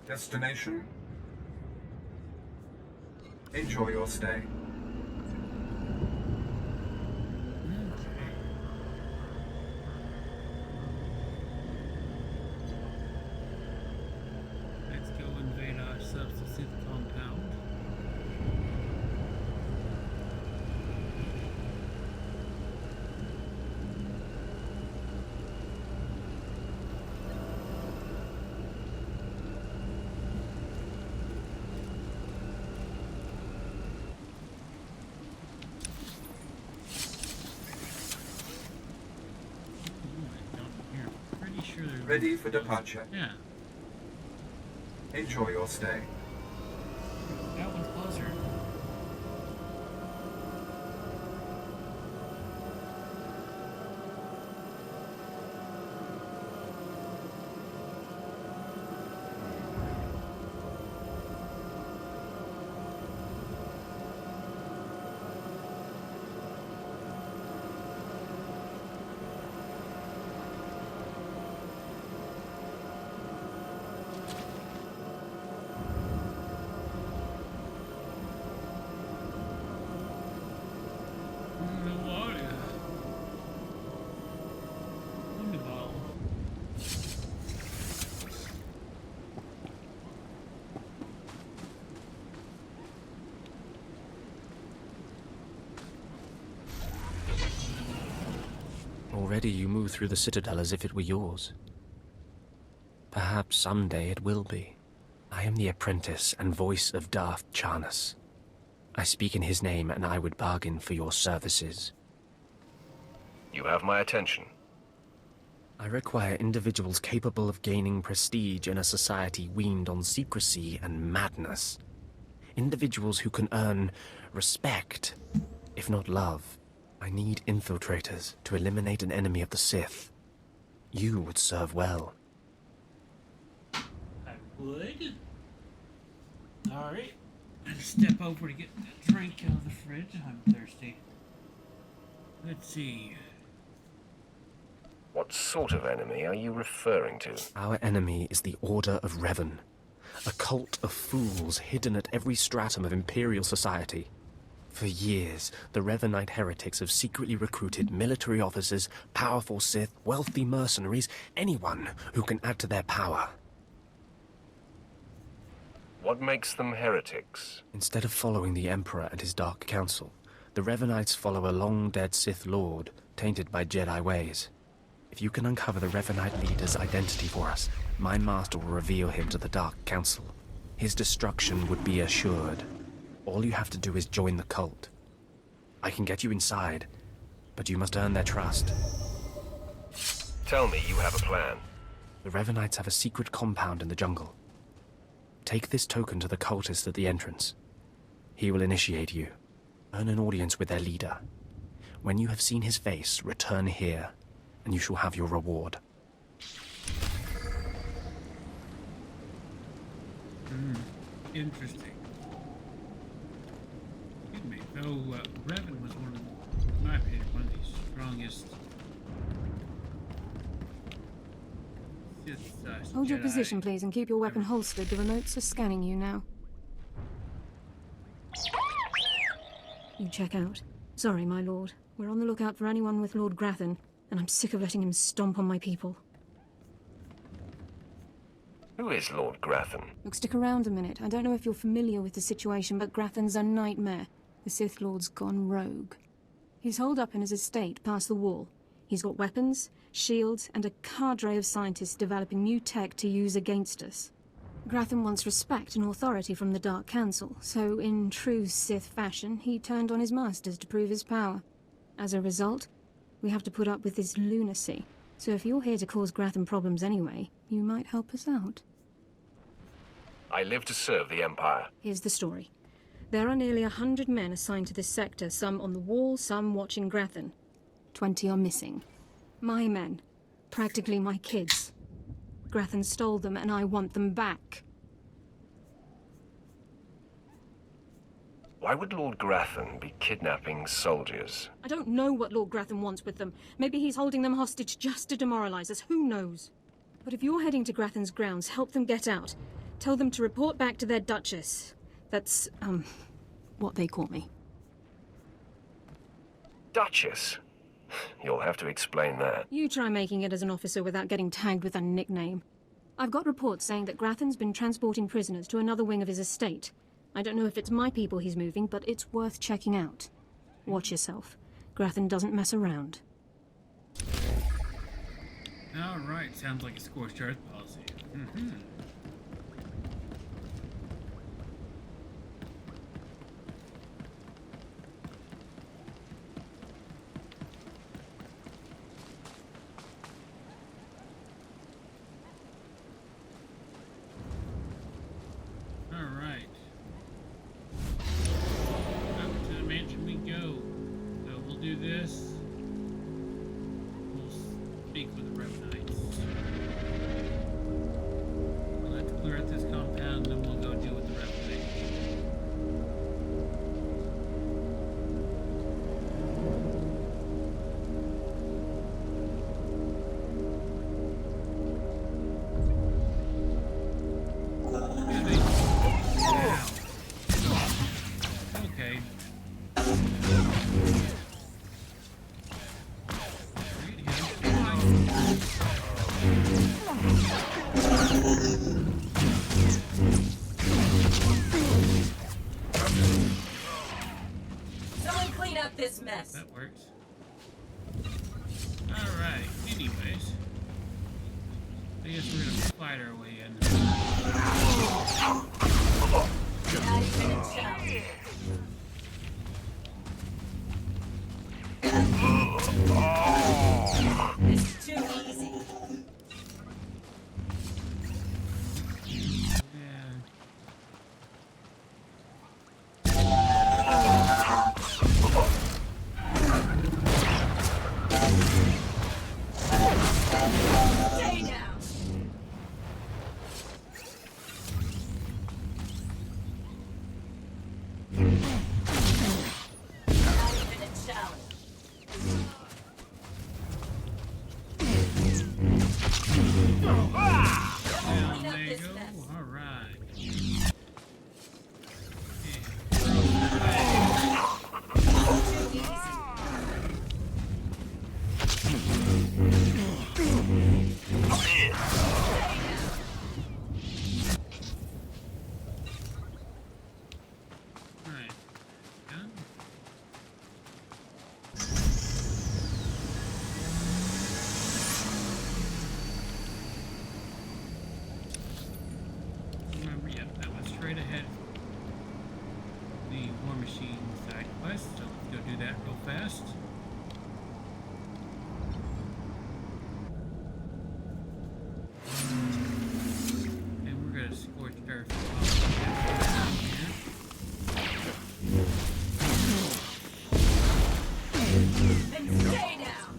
Destination? Enjoy your stay. Let's go invade ourselves the Sith compound. Ready for departure. Yeah. Enjoy your stay. That one's closer. Already you move through the citadel as if it were yours. Perhaps someday it will be. I am the apprentice and voice of Darth Charnas. I speak in his name, and I would bargain for your services. You have my attention. I require individuals capable of gaining prestige in a society weaned on secrecy and madness. Individuals who can earn respect, if not love. I need infiltrators to eliminate an enemy of the Sith. You would serve well. I would. Alright. Step over to get a drink out of the fridge. I'm thirsty. Let's see. What sort of enemy are you referring to? Our enemy is the Order of Revan, a cult of fools hidden at every stratum of Imperial society. For years, the Revanite heretics have secretly recruited military officers, powerful Sith, wealthy mercenaries, anyone who can add to their power. What makes them heretics? Instead of following the Emperor and his Dark Council, the Revanites follow a long-dead Sith Lord, tainted by Jedi ways. If you can uncover the Revanite leader's identity for us, my master will reveal him to the Dark Council. His destruction would be assured. All you have to do is join the cult. I can get you inside, but you must earn their trust. Tell me you have a plan. The Revanites have a secret compound in the jungle. Take this token to the cultist at the entrance. He will initiate you. Earn an audience with their leader. When you have seen his face, return here, and you shall have your reward. Interesting. Excuse me. Though Revan was one of, in my opinion, one of the strongest Sith, Hold your Jedi. position, please, and keep your weapon holstered. The remotes are scanning you now. You check out. Sorry, my lord. We're on the lookout for anyone with Lord Grathan, and I'm sick of letting him stomp on my people. Who is Lord Grathan? Look, stick around a minute. I don't know if you're familiar with the situation, but Grathan's a nightmare. The Sith Lord's gone rogue. He's holed up in his estate past the wall. He's got weapons, shields, and a cadre of scientists developing new tech to use against us. Grathan wants respect and authority from the Dark Council, so in true Sith fashion, he turned on his masters to prove his power. As a result, we have to put up with this lunacy. So if you're here to cause Grathan problems anyway, you might help us out. I live to serve the Empire. Here's the story. There are nearly 100 men assigned to this sector, some on the wall, some watching Grathan. 20 are missing. My men. Practically my kids. Grathan stole them, and I want them back. Why would Lord Grathan be kidnapping soldiers? I don't know what Lord Grathan wants with them. Maybe he's holding them hostage just to demoralize us. Who knows? But if you're heading to Grathan's grounds, help them get out. Tell them to report back to their Duchess. That's, what they call me. Duchess? You'll have to explain that. You try making it as an officer without getting tagged with a nickname. I've got reports saying that Grathan's been transporting prisoners to another wing of his estate. I don't know if it's my people he's moving, but it's worth checking out. Watch yourself. Grathan doesn't mess around. Alright, sounds like a scorched earth policy. Someone clean up this mess. That works. Alright, anyways. I guess we're gonna fight our way in. Not even a challenge. This is too easy. Stay down. Not even a challenge. Well, there you go. Alright. Alright. Done. Remember, yeah, that was straight ahead. The War Machine side quest, so let's go do that real fast. And we're gonna scorch earth. And stay down.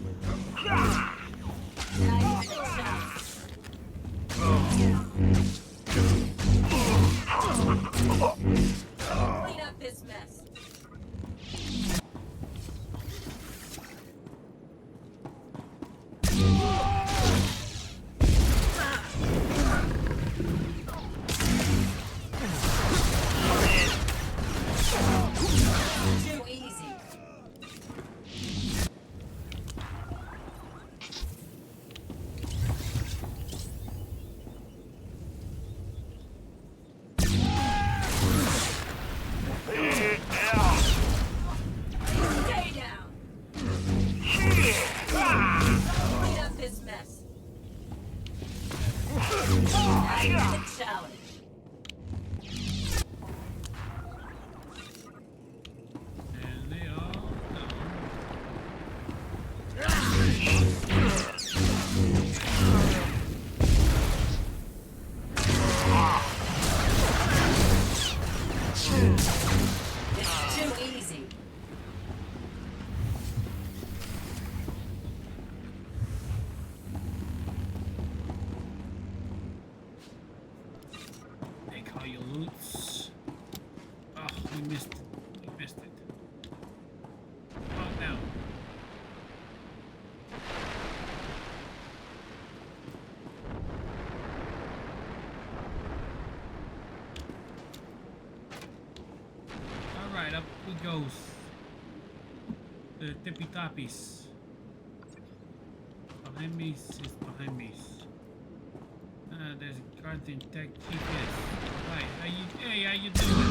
Not even a challenge. Clean up this mess. Too easy. Stay down. Clean up this mess. Not even a challenge. And they all know. It's too easy. They call you Lutz. Oh, we missed it. We missed it. Oh, no. Alright, up we goes. The tippy toppies. Behind me is behind me. There's a Carthian tech GPS. Right, hey, how you doing?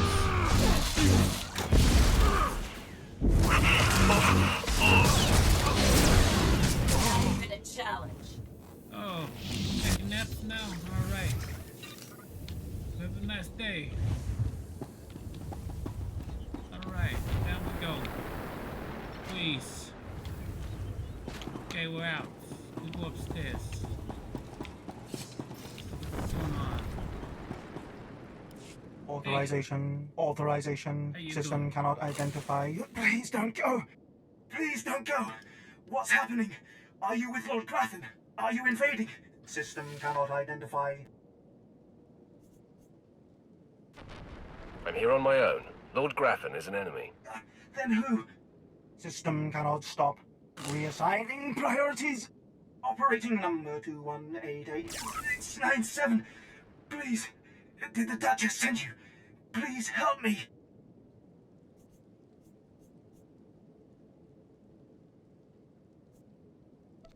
Not even a challenge. Oh, taking naps now? Alright. Have a nice day. Alright, down we go. Please. Okay, we're out. We go upstairs. What's going on? Authorization. How you System doing? cannot identify. Please don't go. Please don't go. What's happening? Are you with Lord Grathan? Are you invading? System cannot identify. I'm here on my own. Lord Grathan is an enemy. Then who? System cannot stop. Reassigning priorities. Operating number 2188697. Please. Did the Duchess send you? Please help me.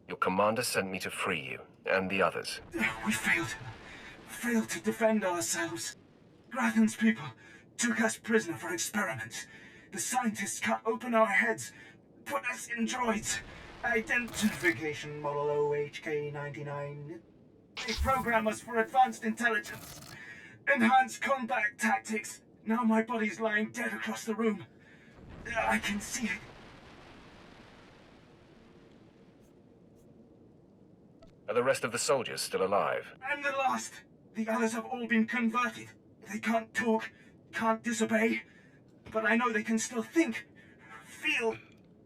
Your commander sent me to free you, and the others. We failed. failed to defend ourselves. Grathan's people took us prisoner for experiments. The scientists cut open our heads, put us in droids. Identification model OHK-99. They program us for advanced intelligence. Enhanced combat tactics. Now my body's lying dead across the room. I can see it. Are the rest of the soldiers still alive? I'm the last. The others have all been converted. They can't talk, can't disobey. But I know they can still think, feel.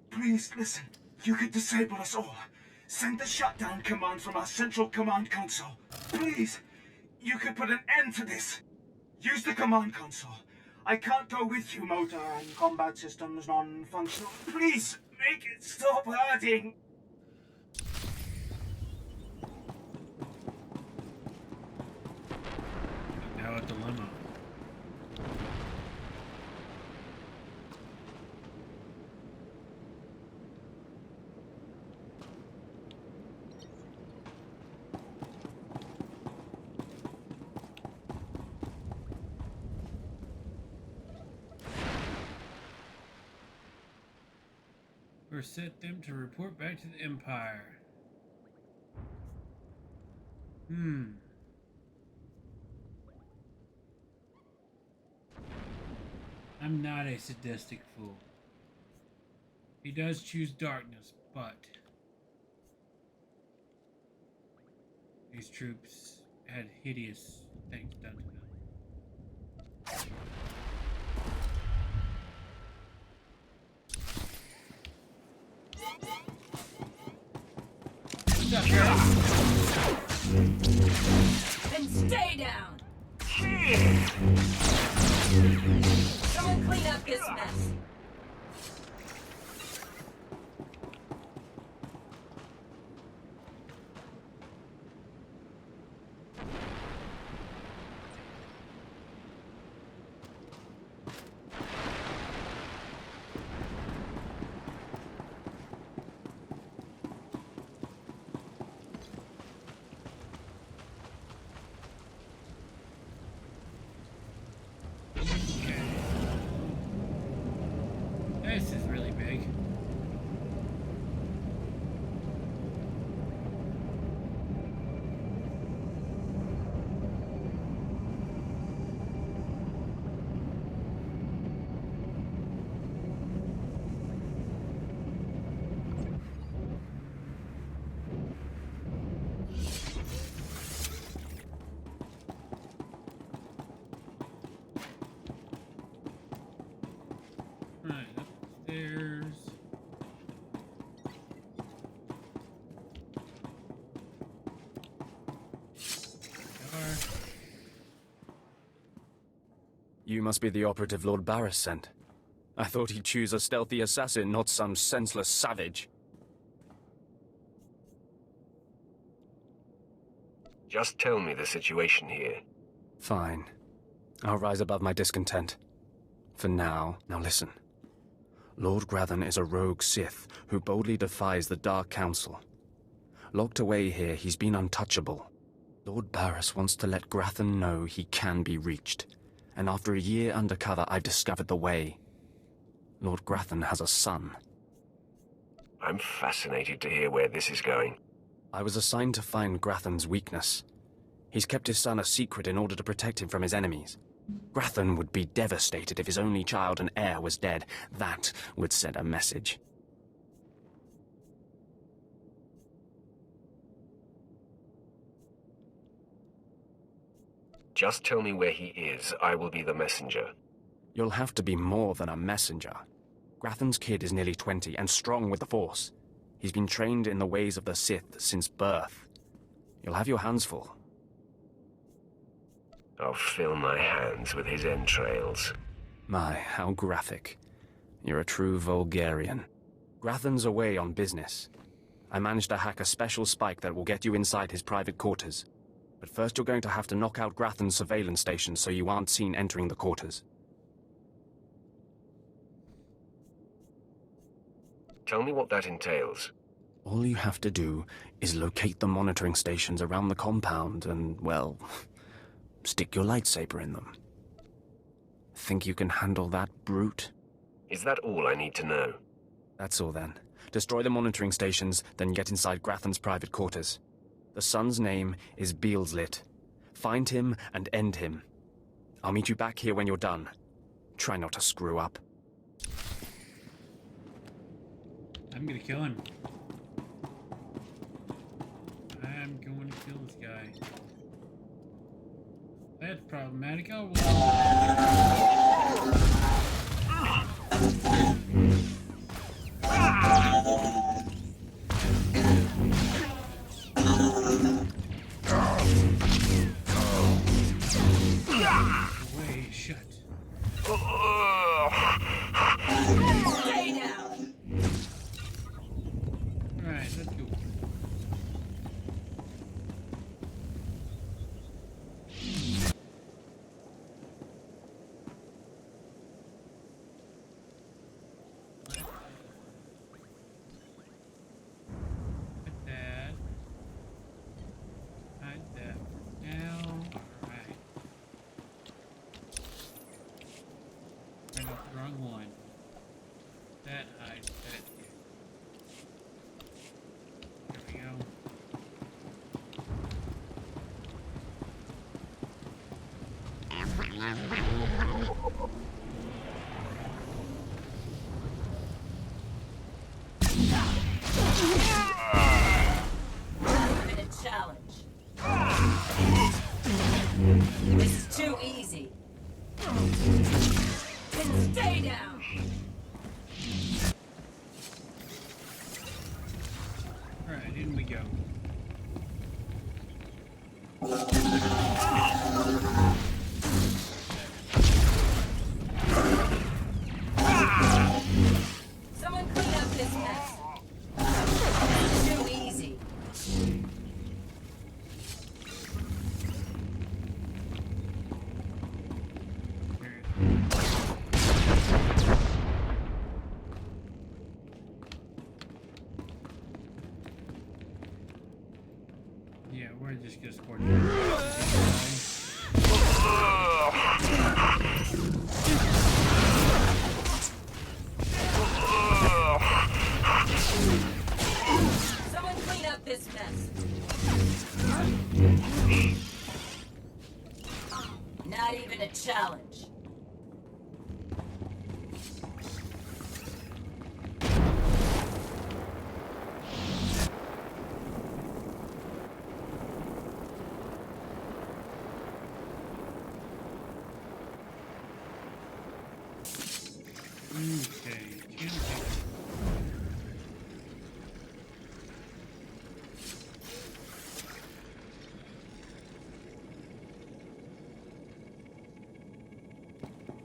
Please listen. You could disable us all. Send the shutdown command from our central command console. Please. You could put an end to this. Use the command console. I can't go with you, motor and combat systems non-functional. Please, make it stop hurting. Now a dilemma. Or set them to report back to the Empire. I'm not a sadistic fool. He does choose darkness, but these troops had hideous things done to them. Then stay down! Someone clean up this mess. This is really big. Right, upstairs. You must be the operative Lord Barris sent. I thought he'd choose a stealthy assassin, not some senseless savage. Just tell me the situation here. Fine. I'll rise above my discontent. For now, listen. Lord Grathan is a rogue Sith who boldly defies the Dark Council. Locked away here, he's been untouchable. Lord Barris wants to let Grathan know he can be reached. And after a year undercover, I've discovered the way. Lord Grathan has a son. I'm fascinated to hear where this is going. I was assigned to find Grathan's weakness. He's kept his son a secret in order to protect him from his enemies. Grathan would be devastated if his only child and heir was dead. That would send a message. Just tell me where he is. I will be the messenger. You'll have to be more than a messenger. Grathan's kid is nearly 20 and strong with the Force. He's been trained in the ways of the Sith since birth. You'll have your hands full. I'll fill my hands with his entrails. My, how graphic. You're a true Vulgarian. Grathan's away on business. I managed to hack a special spike that will get you inside his private quarters. But first you're going to have to knock out Grathan's surveillance station so you aren't seen entering the quarters. Tell me what that entails. All you have to do is locate the monitoring stations around the compound and, well, Stick your lightsaber in them. Think you can handle that brute? Is that all I need to know? That's all then. Destroy the monitoring stations, then get inside Grathan's private quarters. The son's name is Beelslit. Find him and end him. I'll meet you back here when you're done. Try not to screw up. I'm gonna kill him. I'm going to kill this guy. That's problematic. Oh, Wait, shut. Stay down. Alright, let's go. Challenge. This is too easy. Then stay down. Alright, in we go. Someone clean up this mess. It's too easy. Yeah, we're just gonna support Someone clean up this mess. Not even a challenge. Okay.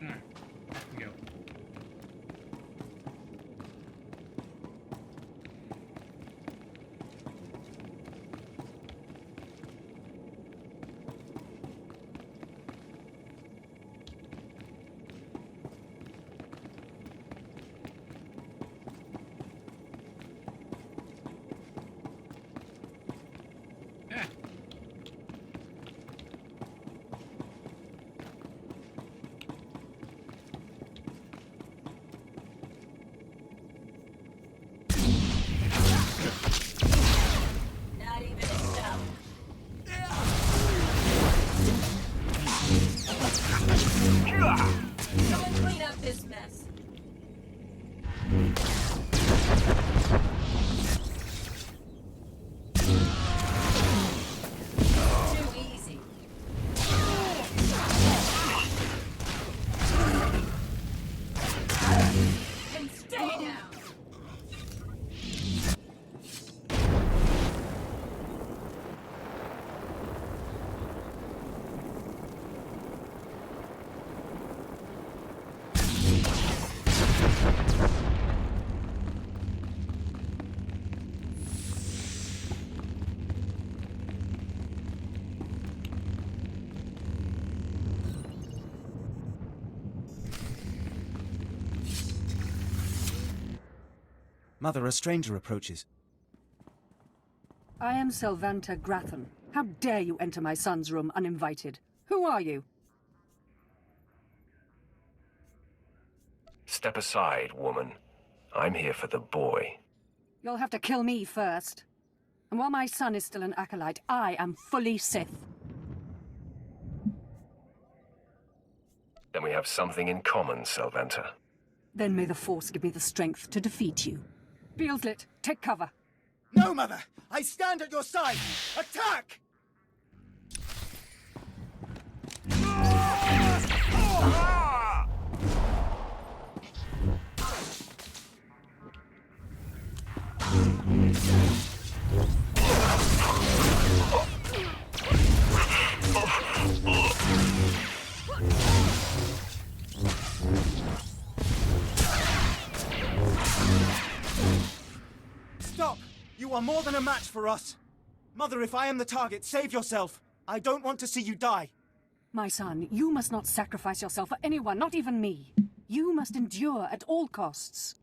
Alright, off we go. Ah. Not even a challenge. Someone clean up this mess. Too easy. And stay down. Mother, a stranger approaches. I am Selvanta Grathan. How dare you enter my son's room uninvited? Who are you? Step aside, woman. I'm here for the boy. You'll have to kill me first. And while my son is still an acolyte, I am fully Sith. Then we have something in common, Sylvanta. Then may the Force give me the strength to defeat you. Beelslit, take cover. No, Mother! I stand at your side! Attack! Stop! You are more than a match for us. Mother, if I am the target, save yourself. I don't want to see you die. My son, you must not sacrifice yourself for anyone, not even me. You must endure at all costs.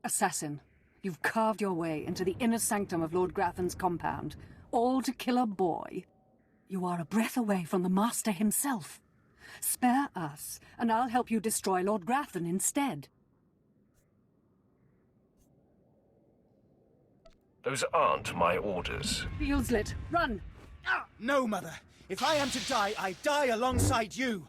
Assassin, you've carved your way into the inner sanctum of Lord Grathan's compound, all to kill a boy. You are a breath away from the Master himself. Spare us, and I'll help you destroy Lord Grathan instead. Those aren't my orders. Beelslit, run! No, Mother. If I am to die, I die alongside you.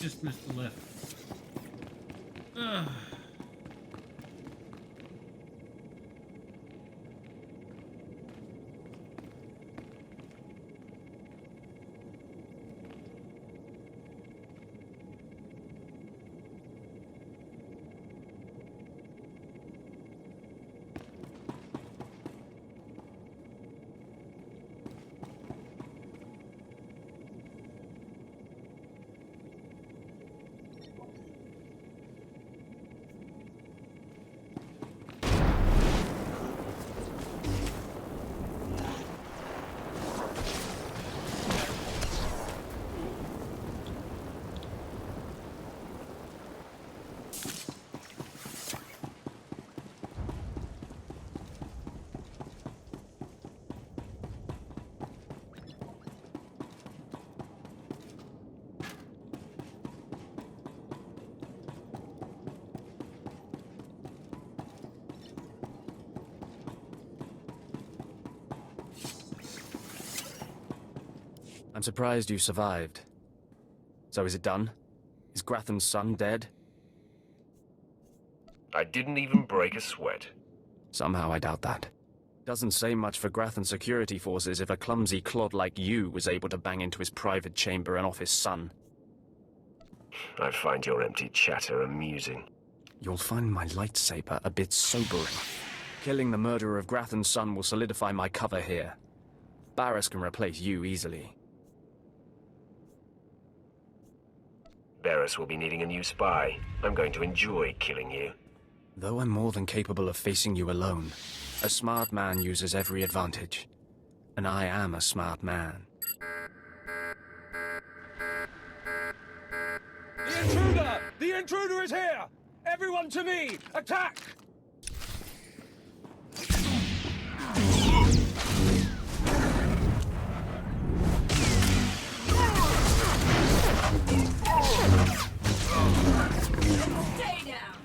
Just missed the lift. Ugh. I'm surprised you survived. So is it done? Is Grathan's son dead? I didn't even break a sweat. Somehow I doubt that. Doesn't say much for Grathan's security forces if a clumsy clod like you was able to bang into his private chamber and off his son. I find your empty chatter amusing. You'll find my lightsaber a bit sobering. Killing the murderer of Grathan's son will solidify my cover here. Barris can replace you easily. Barris will be needing a new spy. I'm going to enjoy killing you. Though I'm more than capable of facing you alone, a smart man uses every advantage. And I am a smart man. The intruder! The intruder is here! Everyone to me! Attack! Stay down!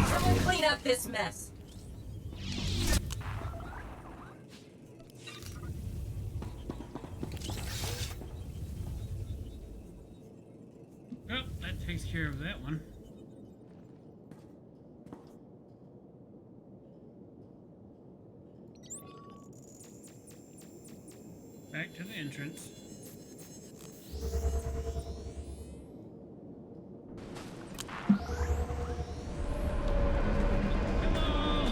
Someone clean up this mess. Well, that takes care of that one. Back to the entrance. Hello!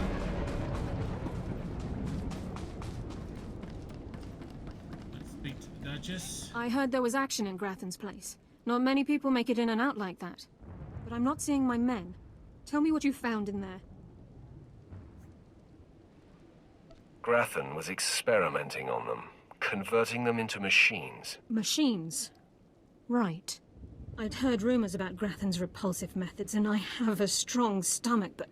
Duchess. I heard there was action in Grathan's place. Not many people make it in and out like that. But I'm not seeing my men. Tell me what you found in there. Grathan was experimenting on them, converting them into machines. Machines? Right. I'd heard rumors about Grathan's repulsive methods, and I have a strong stomach, but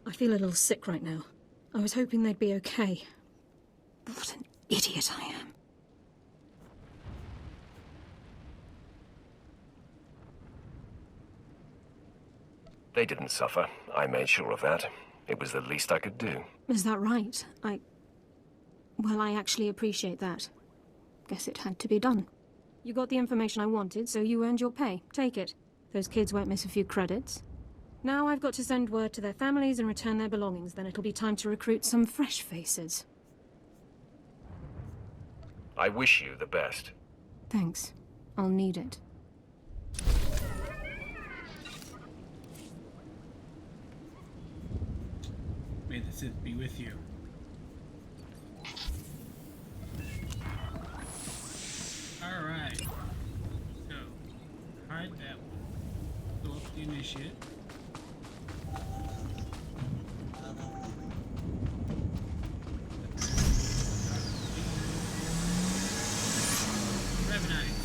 I feel a little sick right now. I was hoping they'd be okay. What an idiot I am. They didn't suffer. I made sure of that. It was the least I could do. Is that right? Well, I actually appreciate that. Guess it had to be done. You got the information I wanted, so you earned your pay. Take it. Those kids won't miss a few credits. Now I've got to send word to their families and return their belongings. Then it'll be time to recruit some fresh faces. I wish you the best. Thanks. I'll need it. May the Sith be with you. Alright. So, hide that one. Go up the initiate. Revenites.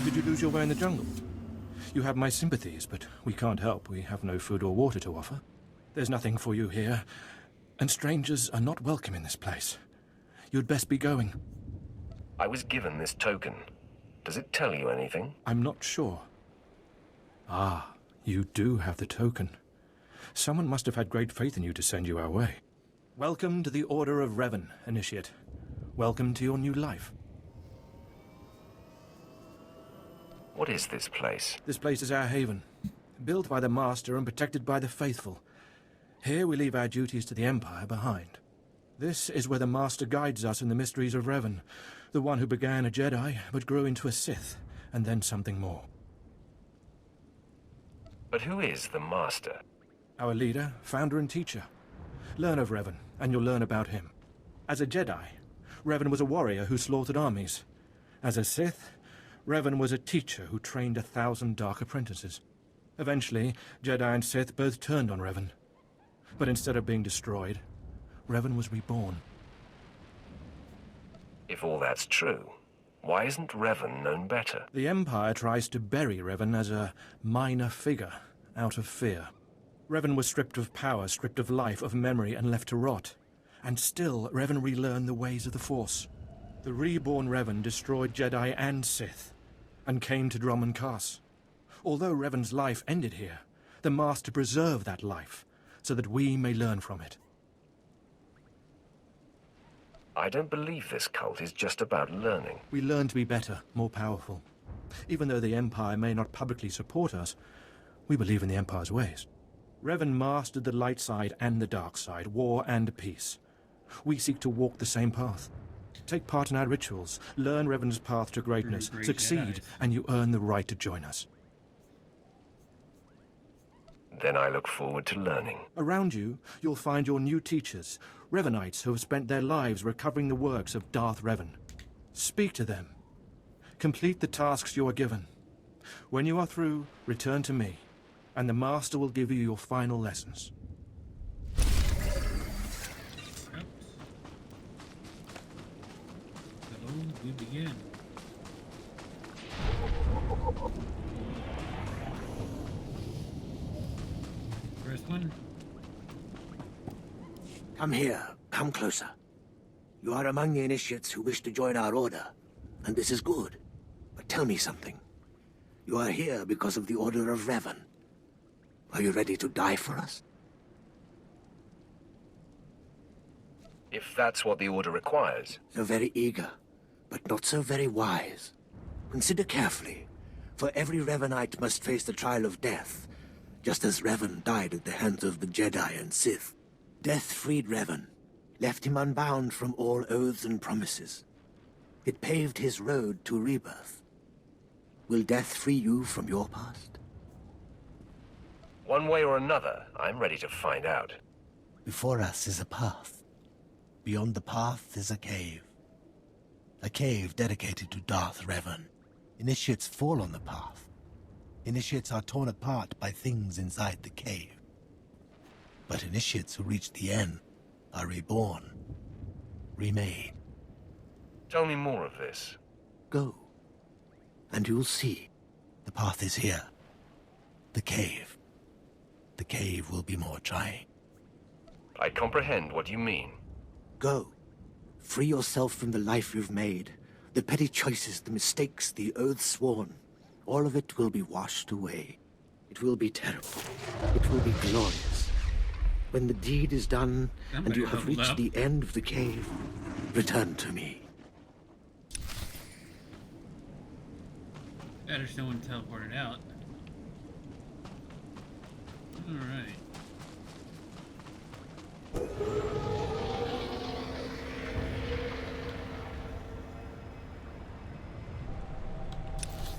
Did you lose your way in the jungle? You have my sympathies, but we can't help. We have no food or water to offer. There's nothing for you here, and strangers are not welcome in this place. You'd best be going. I was given this token. Does it tell you anything? I'm not sure. Ah, you do have the token. Someone must have had great faith in you to send you our way. Welcome to the Order of Revan, Initiate. Welcome to your new life. What is this place? This place is our haven, built by the Master and protected by the faithful. Here we leave our duties to the Empire behind. This is where the Master guides us in the mysteries of Revan, the one who began a Jedi but grew into a Sith, and then something more. But who is the Master? Our leader, founder and teacher. Learn of Revan, and you'll learn about him. As a Jedi, Revan was a warrior who slaughtered armies. As a Sith, Revan was a teacher who trained 1,000 dark apprentices. Eventually, Jedi and Sith both turned on Revan. But instead of being destroyed, Revan was reborn. If all that's true, why isn't Revan known better? The Empire tries to bury Revan as a minor figure, out of fear. Revan was stripped of power, stripped of life, of memory, and left to rot. And still, Revan relearned the ways of the Force. The reborn Revan destroyed Jedi and Sith, and came to Dromund Kaas. Although Revan's life ended here, the Master preserved that life, so that we may learn from it. I don't believe this cult is just about learning. We learn to be better, more powerful. Even though the Empire may not publicly support us, we believe in the Empire's ways. Revan mastered the light side and the dark side, war and peace. We seek to walk the same path. Take part in our rituals, learn Revan's path to greatness, succeed, and you earn the right to join us. Then I look forward to learning. Around you, you'll find your new teachers, Revanites who have spent their lives recovering the works of Darth Revan. Speak to them. Complete the tasks you are given. When you are through, return to me, and the Master will give you your final lessons. we begin. First one. Come here. Come closer. You are among the initiates who wish to join our order, and this is good. But tell me something. You are here because of the Order of Revan. Are you ready to die for us? If that's what the Order requires. So very eager, but not so very wise. Consider carefully, for every Revanite must face the trial of death, just as Revan died at the hands of the Jedi and Sith. Death freed Revan, left him unbound from all oaths and promises. It paved his road to rebirth. Will death free you from your past? One way or another, I'm ready to find out. Before us is a path. Beyond the path is a cave. A cave dedicated to Darth Revan. Initiates fall on the path. Initiates are torn apart by things inside the cave. But initiates who reach the end are reborn, remade. Tell me more of this. Go, and you'll see. The path is here. The cave. The cave will be more trying. I comprehend what you mean. Go. Free yourself from the life you've made. The petty choices, the mistakes, the oaths sworn. All of it will be washed away. It will be terrible. It will be glorious. When the deed is done, and you have reached the end of the cave, return to me. Better someone teleported out. Alright.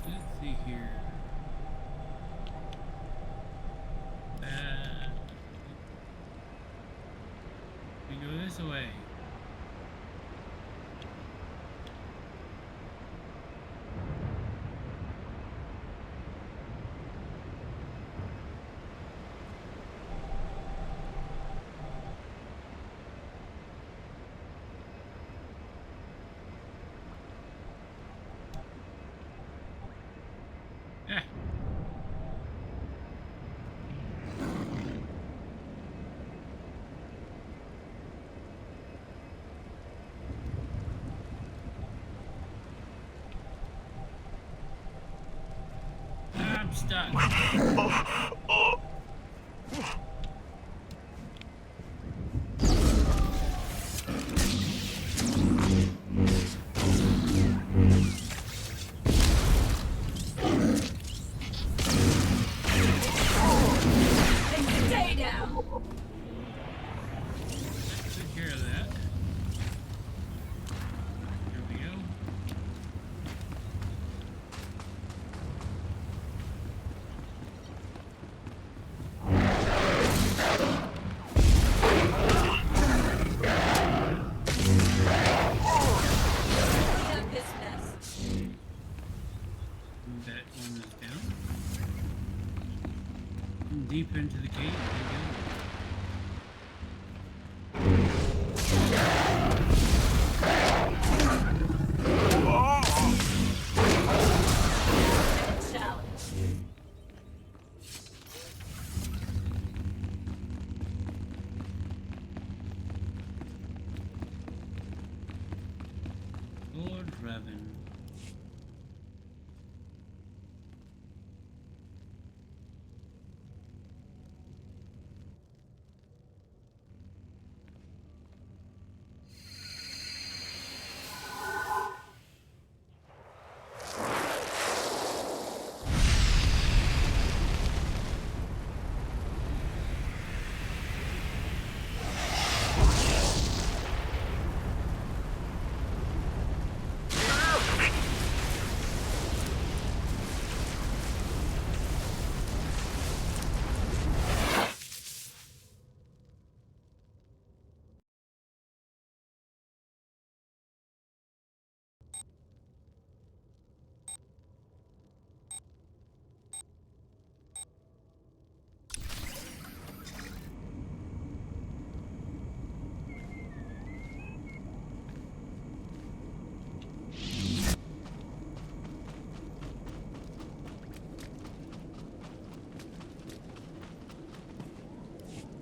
Let's see here. We go this way. Yeah. I'm stuck. Stay down. Take care of that. Here we go. That one is down. Deep into the cave. Lord Revan.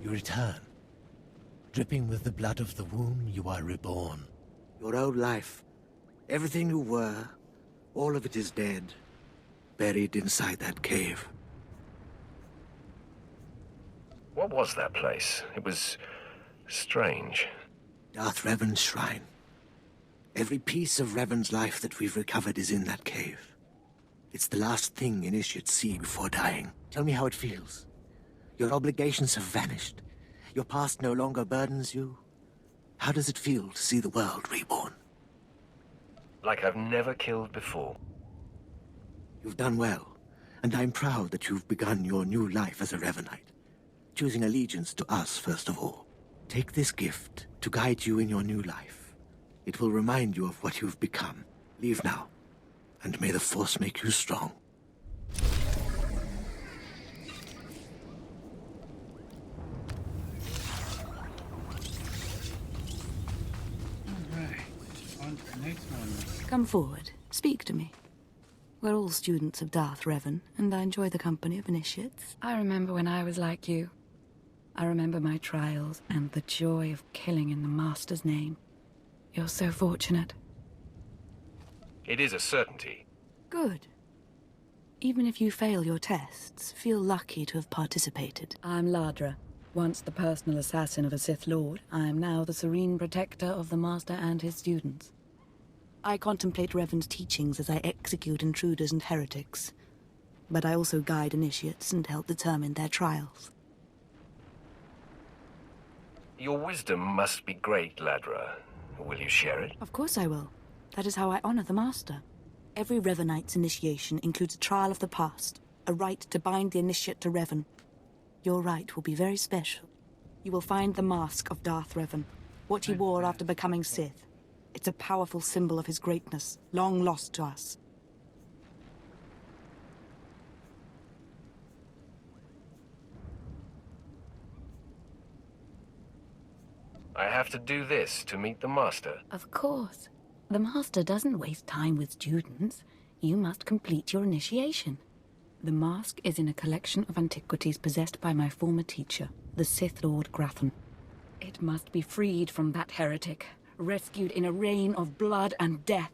You return. Dripping with the blood of the womb, you are reborn. Your old life, everything you were, all of it is dead, buried inside that cave. What was that place? It was strange. Darth Revan's shrine. Every piece of Revan's life that we've recovered is in that cave. It's the last thing initiates see before dying. Tell me how it feels. Your obligations have vanished. Your past no longer burdens you. How does it feel to see the world reborn? Like I've never killed before. You've done well, and I'm proud that you've begun your new life as a Revanite, choosing allegiance to us first of all. Take this gift to guide you in your new life. It will remind you of what you've become. Leave now, and may the Force make you strong. Alright, on to the next one. Come forward. Speak to me. We're all students of Darth Revan, and I enjoy the company of initiates. I remember when I was like you. I remember my trials and the joy of killing in the Master's name. You're so fortunate. It is a certainty. Good. Even if you fail your tests, feel lucky to have participated. I'm Ladra. Once the personal assassin of a Sith Lord, I am now the serene protector of the Master and his students. I contemplate Revan's teachings as I execute intruders and heretics. But I also guide initiates and help determine their trials. Your wisdom must be great, Ladra. Will you share it? Of course I will. That is how I honor the Master. Every Revanite's initiation includes a trial of the past, a rite to bind the initiate to Revan. Your rite will be very special. You will find the mask of Darth Revan, what he wore after becoming Sith. It's a powerful symbol of his greatness, long lost to us. I have to do this to meet the Master. Of course. The Master doesn't waste time with students. You must complete your initiation. The mask is in a collection of antiquities possessed by my former teacher, the Sith Lord Grathan. It must be freed from that heretic, rescued in a rain of blood and death.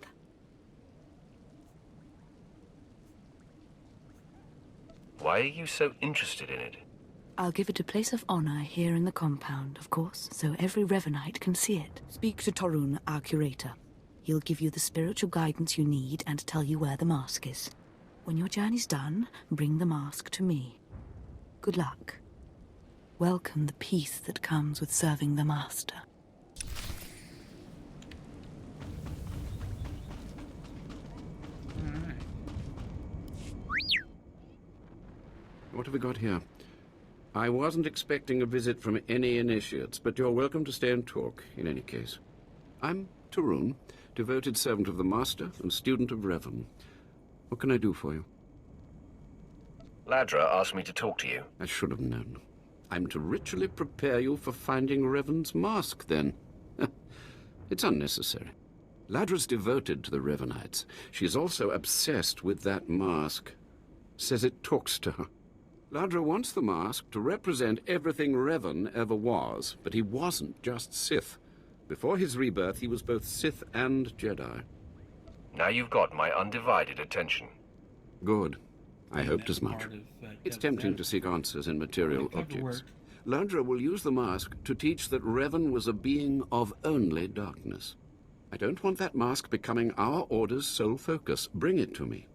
Why are you so interested in it? I'll give it a place of honor here in the compound, of course, so every Revanite can see it. Speak to Torun, our curator. He'll give you the spiritual guidance you need and tell you where the mask is. When your journey's done, bring the mask to me. Good luck. Welcome the peace that comes with serving the Master. What have we got here? I wasn't expecting a visit from any initiates, but you're welcome to stay and talk, in any case. I'm Torun, devoted servant of the Master and student of Revan. What can I do for you? Ladra asked me to talk to you. I should have known. I'm to ritually prepare you for finding Revan's mask, then. It's unnecessary. Ladra's devoted to the Revanites. She's also obsessed with that mask. Says it talks to her. Ladra wants the mask to represent everything Revan ever was, but he wasn't just Sith. Before his rebirth, he was both Sith and Jedi. Now you've got my undivided attention. Good. I hoped as much. It's tempting to seek answers in material objects. Ladra will use the mask to teach that Revan was a being of only darkness. I don't want that mask becoming our Order's sole focus. Bring it to me.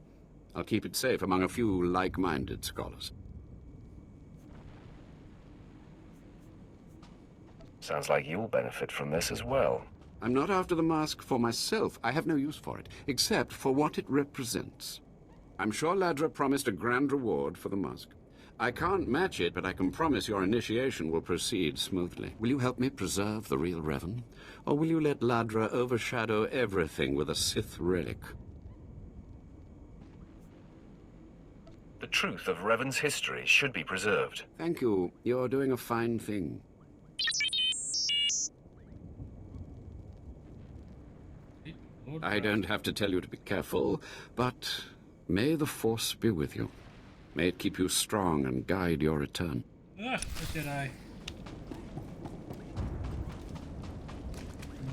I'll keep it safe among a few like-minded scholars. Sounds like you'll benefit from this as well. I'm not after the mask for myself. I have no use for it, except for what it represents. I'm sure Ladra promised a grand reward for the mask. I can't match it, but I can promise your initiation will proceed smoothly. Will you help me preserve the real Revan? Or will you let Ladra overshadow everything with a Sith relic? The truth of Revan's history should be preserved. Thank you. You're doing a fine thing. I don't have to tell you to be careful, but may the Force be with you. May it keep you strong and guide your return. Ah, what did I?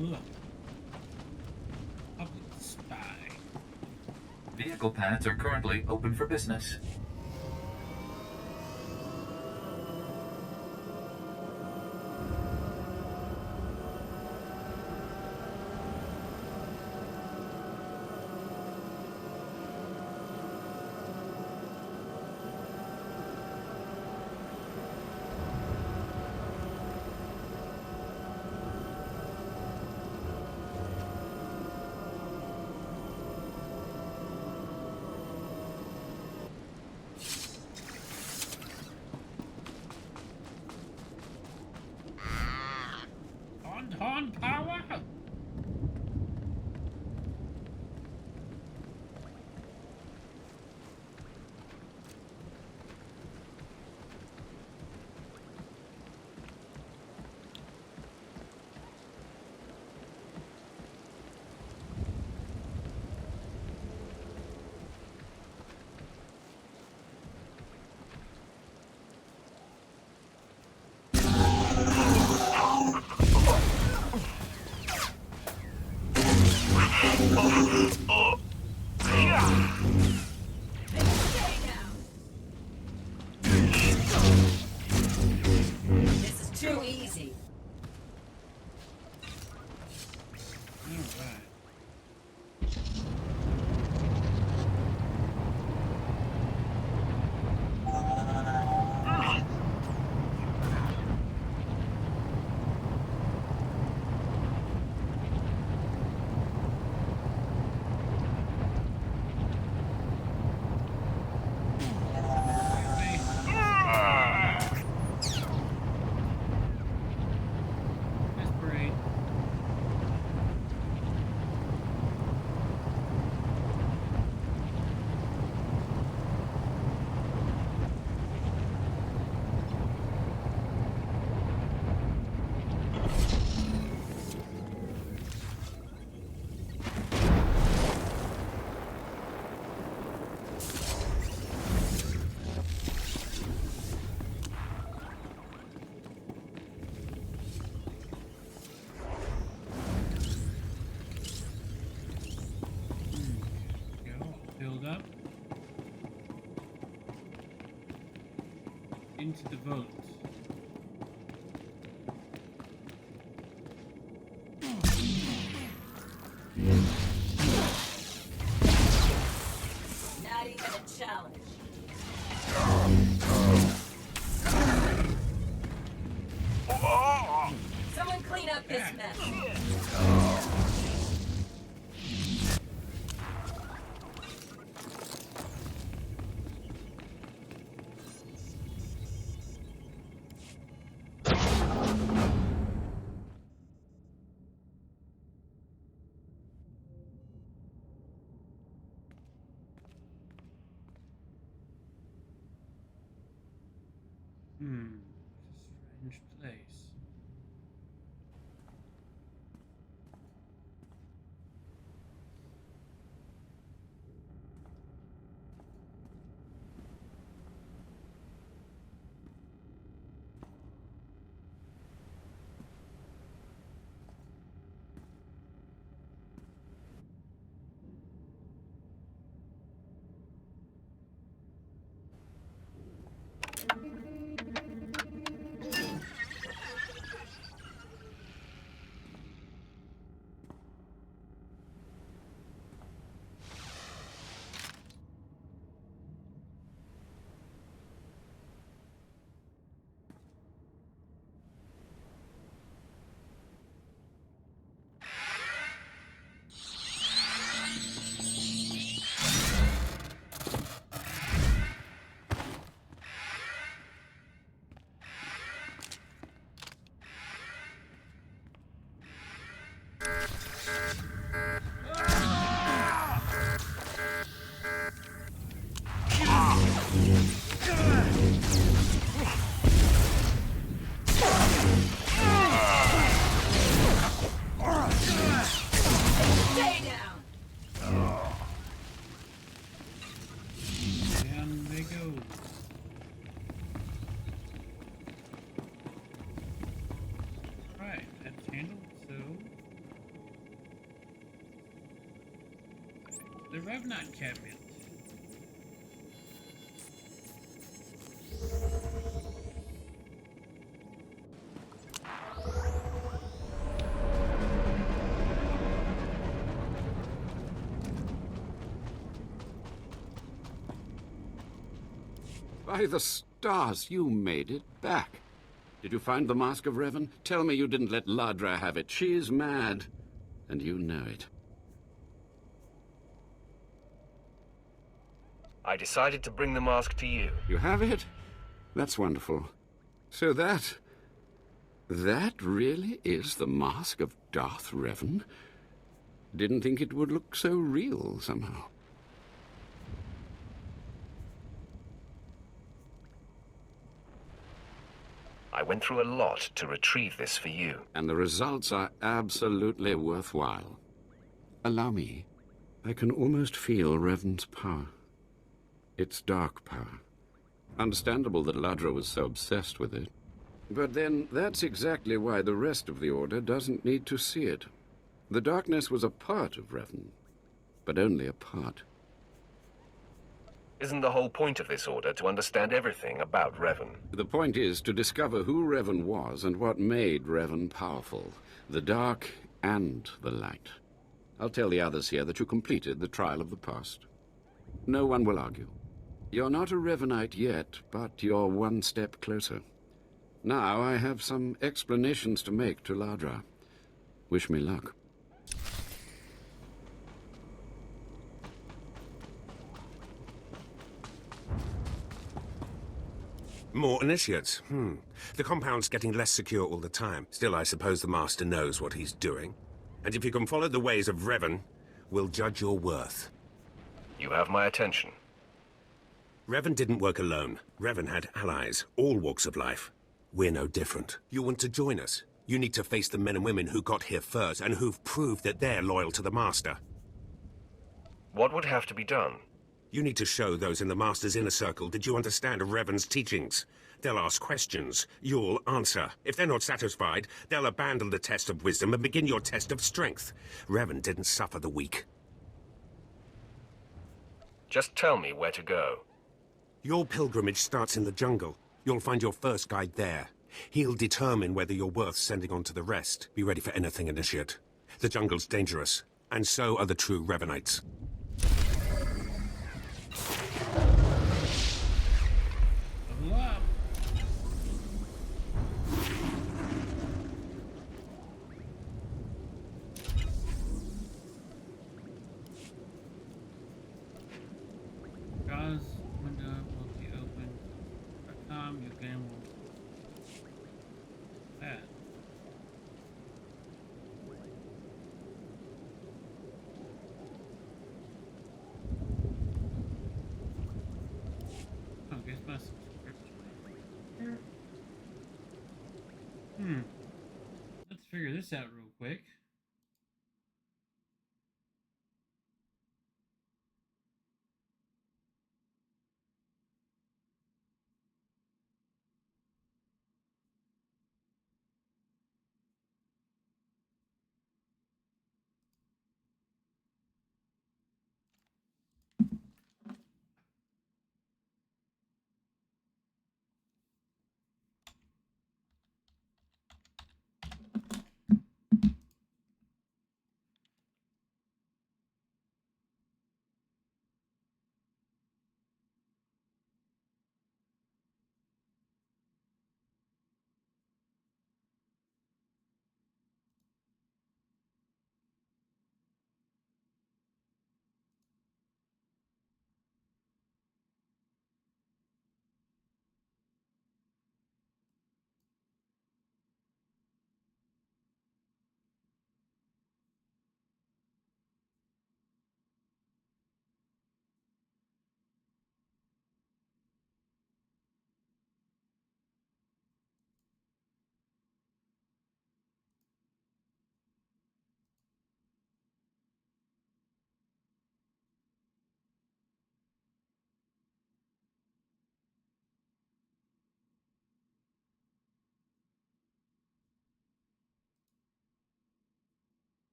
Public spy. Vehicle pads are currently open for business. On power. This is too easy. Build up into the vote. Not even a challenge. Someone clean up this mess. Strange place. Revenant encampment. By the stars, you made it back. Did you find the Mask of Revan? Tell me you didn't let Ladra have it. She's mad, and you know it. I decided to bring the mask to you. You have it? That's wonderful. So that really is the Mask of Darth Revan? Didn't think it would look so real, somehow. I went through a lot to retrieve this for you. And the results are absolutely worthwhile. Allow me. I can almost feel Revan's power. It's dark power. Understandable that Ladra was so obsessed with it. But then, that's exactly why the rest of the Order doesn't need to see it. The darkness was a part of Revan, but only a part. Isn't the whole point of this order to understand everything about Revan? The point is to discover who Revan was and what made Revan powerful. The dark and the light. I'll tell the others here that you completed the trial of the past. No one will argue. You're not a Revanite yet, but you're one step closer. Now I have some explanations to make to Ladra. Wish me luck. More initiates. The compound's getting less secure all the time. Still, I suppose the Master knows what he's doing. And if you can follow the ways of Revan, we'll judge your worth. You have my attention. Revan didn't work alone. Revan had allies, all walks of life. We're no different. You want to join us? You need to face the men and women who got here first and who've proved that they're loyal to the Master. What would have to be done? You need to show those in the Master's inner circle that you understand Revan's teachings. They'll ask questions. You'll answer. If they're not satisfied, they'll abandon the test of wisdom and begin your test of strength. Revan didn't suffer the weak. Just tell me where to go. Your pilgrimage starts in the jungle. You'll find your first guide there. He'll determine whether you're worth sending on to the rest. Be ready for anything, Initiate. The jungle's dangerous, and so are the true Revanites. Window will be open. You can that. Oh, guess my subscription. Let's figure this out real quick.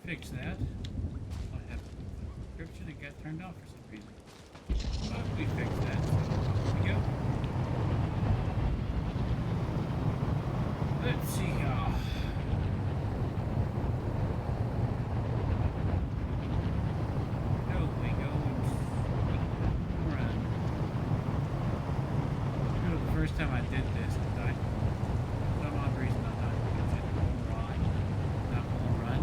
fix that. I have a description that got turned off for some reason. But we fixed that. So here we go. Let's see. First time I did this, I died. For some odd reason I died because it won't run. Not won't run.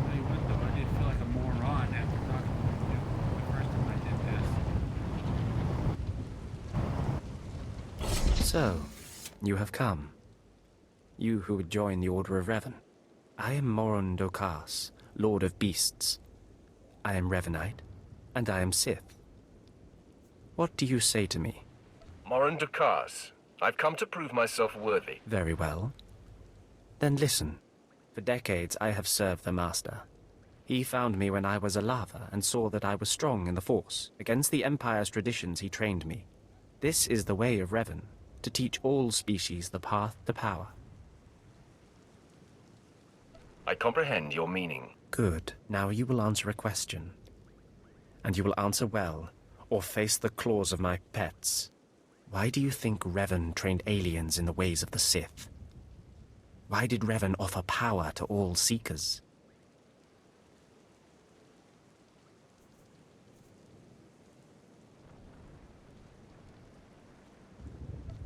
Tell you what though, I did feel like a moron after talking to you the first time I did this. So, you have come. You who would join the Order of Revan. I am Moron Dokas, Lord of Beasts. I am Revanite, and I am Sith. What do you say to me? Moron Dukas, I've come to prove myself worthy. Very well. Then listen. For decades I have served the Master. He found me when I was a lava and saw that I was strong in the Force. Against the Empire's traditions he trained me. This is the way of Revan, to teach all species the path to power. I comprehend your meaning. Good. Now you will answer a question. And you will answer well, or face the claws of my pets. Why do you think Revan trained aliens in the ways of the Sith? Why did Revan offer power to all Seekers?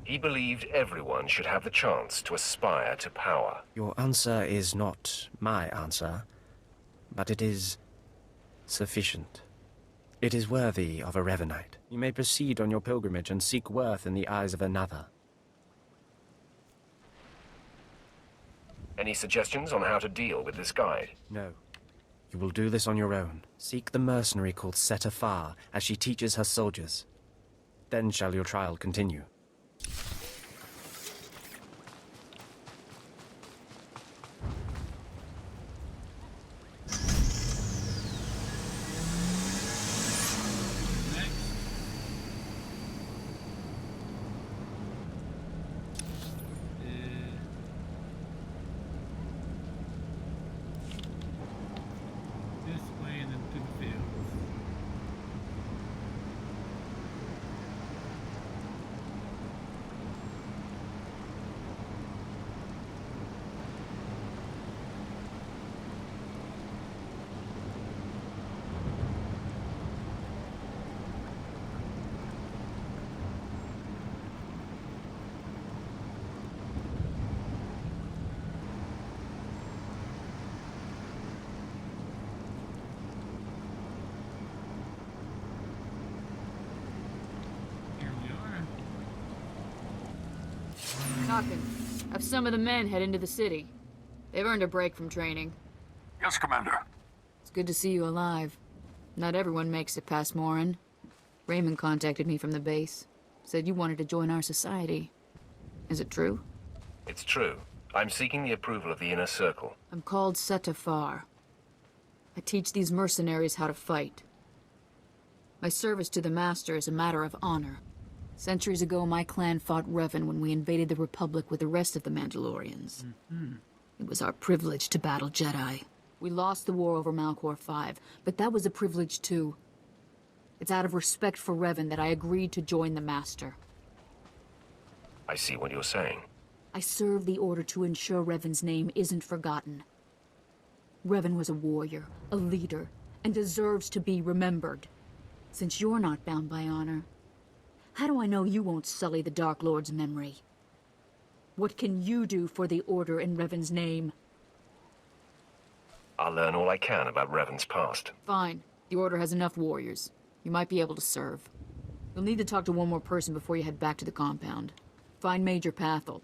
He believed everyone should have the chance to aspire to power. Your answer is not my answer, but it is sufficient. It is worthy of a Revanite. You may proceed on your pilgrimage and seek worth in the eyes of another. Any suggestions on how to deal with this guide? No. You will do this on your own. Seek the mercenary called SWTOR as she teaches her soldiers. Then shall your trial continue. Have some of the men head into the city. They've earned a break from training. Yes, Commander. It's good to see you alive. Not everyone makes it past Morin. Raymond contacted me from the base. Said you wanted to join our society. Is it true? It's true. I'm seeking the approval of the Inner Circle. I'm called SWTOR. I teach these mercenaries how to fight. My service to the Master is a matter of honor. Centuries ago, my clan fought Revan when we invaded the Republic with the rest of the Mandalorians. It was our privilege to battle Jedi. We lost the war over Malchor 5, but that was a privilege too. It's out of respect for Revan that I agreed to join the Master. I see what you're saying. I serve the Order to ensure Revan's name isn't forgotten. Revan was a warrior, a leader, and deserves to be remembered. Since you're not bound by honor, how do I know you won't sully the Dark Lord's memory? What can you do for the Order in Revan's name? I'll learn all I can about Revan's past. Fine. The Order has enough warriors. You might be able to serve. You'll need to talk to one more person before you head back to the compound. Find Major Pathel.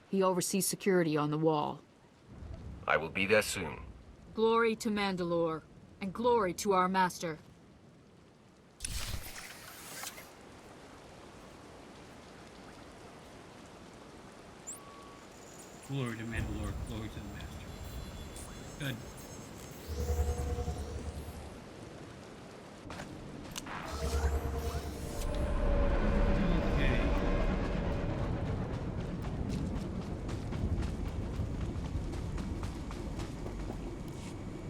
He oversees security on the wall. I will be there soon. Glory to Mandalore, and glory to our Master. Glory to Mandalore, glory to the Master. Good. Okay.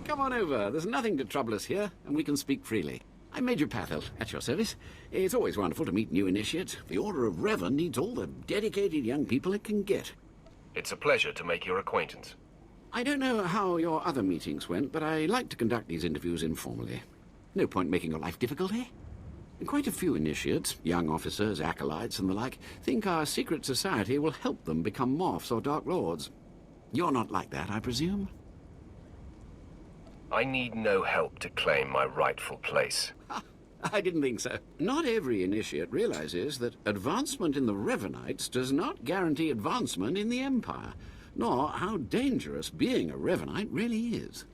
Come on over. There's nothing to trouble us here, and we can speak freely. I'm Major Pathel, at your service. It's always wonderful to meet new initiates. The Order of Revan needs all the dedicated young people it can get. It's a pleasure to make your acquaintance. I don't know how your other meetings went, but I like to conduct these interviews informally. No point making your life difficult, eh? And quite a few initiates, young officers, acolytes, and the like, think our secret society will help them become Morphs or Dark Lords. You're not like that, I presume? I need no help to claim my rightful place. I didn't think so. Not every initiate realizes that advancement in the Revanites does not guarantee advancement in the Empire, nor how dangerous being a Revanite really is.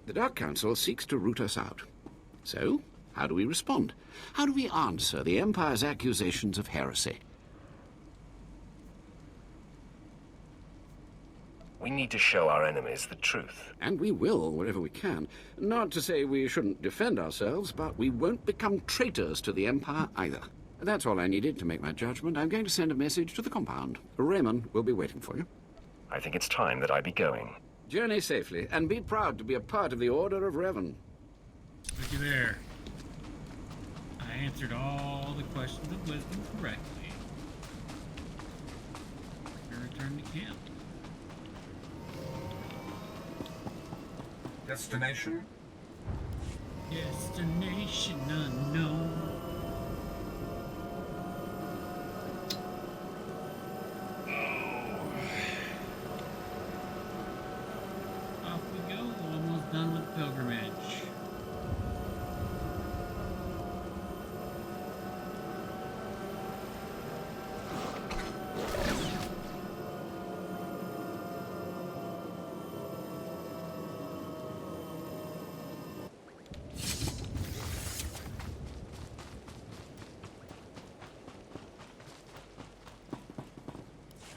The Dark Council seeks to root us out. So, how do we respond? How do we answer the Empire's accusations of heresy? We need to show our enemies the truth. And we will, wherever we can. Not to say we shouldn't defend ourselves, but we won't become traitors to the Empire either. That's all I needed to make my judgment. I'm going to send a message to the compound. Raymond will be waiting for you. I think it's time that I be going. Journey safely, and be proud to be a part of the Order of Revan. Looky there. I answered all the questions of wisdom correctly. Return to camp. Destination? Destination unknown. Off we go. Almost done with pilgrimage.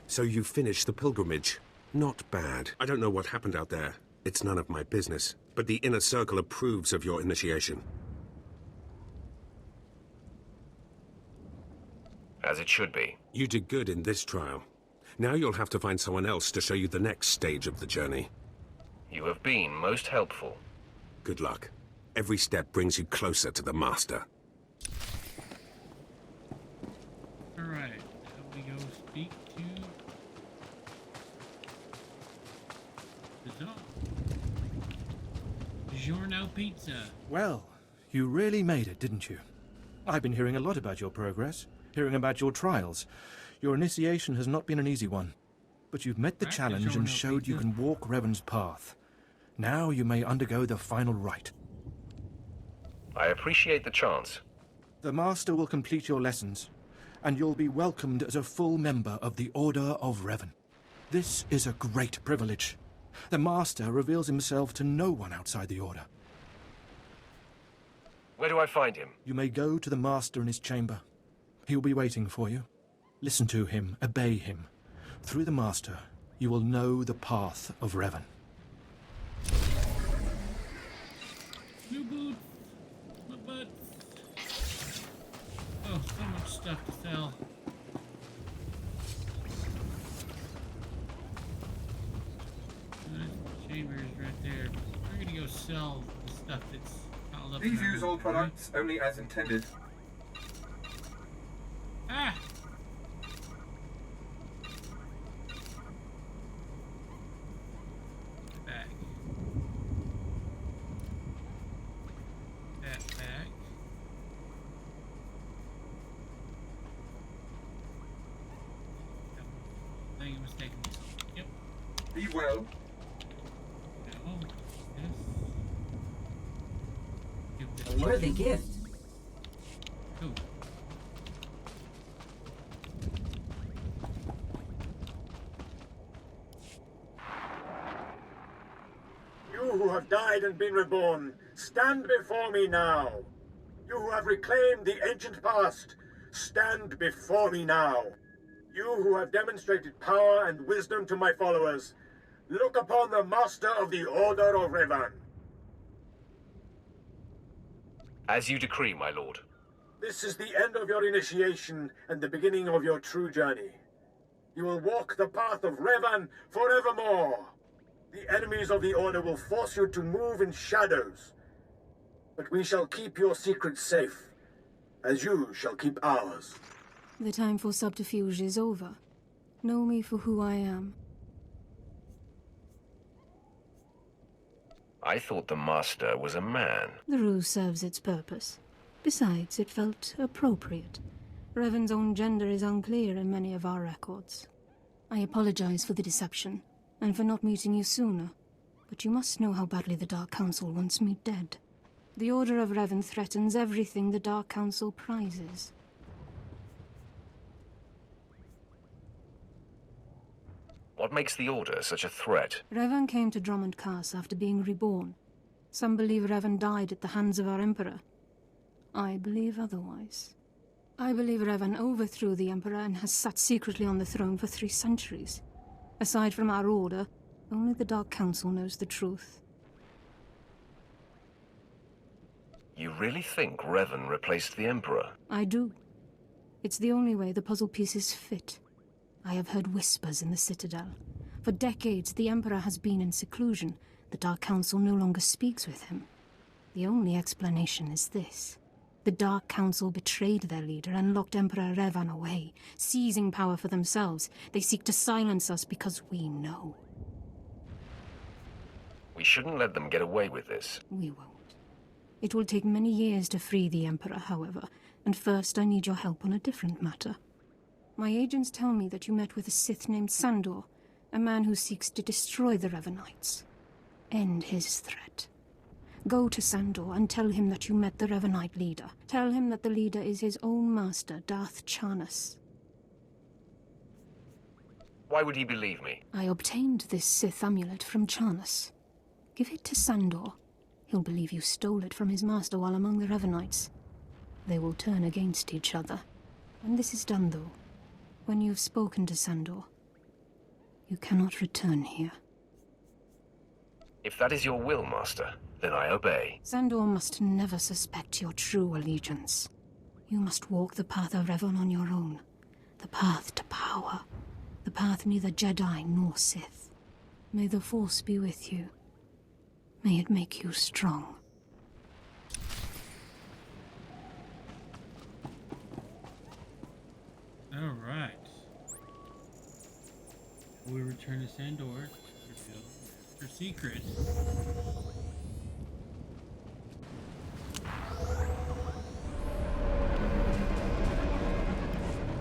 So you finished the pilgrimage. Not bad. I don't know what happened out there. It's none of my business. But the Inner Circle approves of your initiation. As it should be. You did good in this trial. Now you'll have to find someone else to show you the next stage of the journey. You have been most helpful. Good luck. Every step brings you closer to the Master. Alright, now we go speak to DiGiorno Pizza. Well, you really made it, didn't you? I've been hearing a lot about your progress, hearing about your trials. Your initiation has not been an easy one, but you've met the challenge and showed you can walk Revan's path. Now you may undergo the final rite. I appreciate the chance. The Master will complete your lessons, and you'll be welcomed as a full member of the Order of Revan. This is a great privilege. The Master reveals himself to no one outside the Order. Where do I find him? You may go to the Master in his chamber. He will be waiting for you. Listen to him, obey him. Through the Master, you will know the path of Revan. New boots. My butt. Oh, so much stuff to sell. Chambers right there. We're gonna go sell the stuff that's piled up. Please use all products only as intended. Ah! Back. That back. I think it was taking this. Yep. Be well. A worthy gift. Cool. You who have died and been reborn, stand before me now. You who have reclaimed the ancient past, stand before me now. You who have demonstrated power and wisdom to my followers, look upon the Master of the Order of Revan. As you decree, my lord. This is the end of your initiation and the beginning of your true journey. You will walk the path of Revan forevermore. The enemies of the Order will force you to move in shadows. But we shall keep your secrets safe, as you shall keep ours. The time for subterfuge is over. Know me for who I am. I thought the Master was a man. The ruse serves its purpose. Besides, it felt appropriate. Revan's own gender is unclear in many of our records. I apologize for the deception, and for not meeting you sooner. But you must know how badly the Dark Council wants me dead. The Order of Revan threatens everything the Dark Council prizes. What makes the Order such a threat? Revan came to Drummond Cass after being reborn. Some believe Revan died at the hands of our Emperor. I believe otherwise. I believe Revan overthrew the Emperor and has sat secretly on the throne for 3 centuries. Aside from our Order, only the Dark Council knows the truth. You really think Revan replaced the Emperor? I do. It's the only way the puzzle pieces fit. I have heard whispers in the Citadel. For decades, the Emperor has been in seclusion. The Dark Council no longer speaks with him. The only explanation is this. The Dark Council betrayed their leader and locked Emperor Revan away, seizing power for themselves. They seek to silence us because we know. We shouldn't let them get away with this. We won't. It will take many years to free the Emperor, however, and first I need your help on a different matter. My agents tell me that you met with a Sith named SWTOR, a man who seeks to destroy the Revanites. End his threat. Go to SWTOR and tell him that you met the Revanite leader. Tell him that the leader is his own master, Darth Charnas. Why would he believe me? I obtained this Sith amulet from Charnas. Give it to SWTOR. He'll believe you stole it from his master while among the Revanites. They will turn against each other. When this is done, though, when you've spoken to SWTOR, you cannot return here. If that is your will, Master, then I obey. SWTOR must never suspect your true allegiance. You must walk the path of Revan on your own. The path to power. The path neither Jedi nor Sith. May the Force be with you. May it make you strong. Alright. We return to SWTOR to reveal their secret.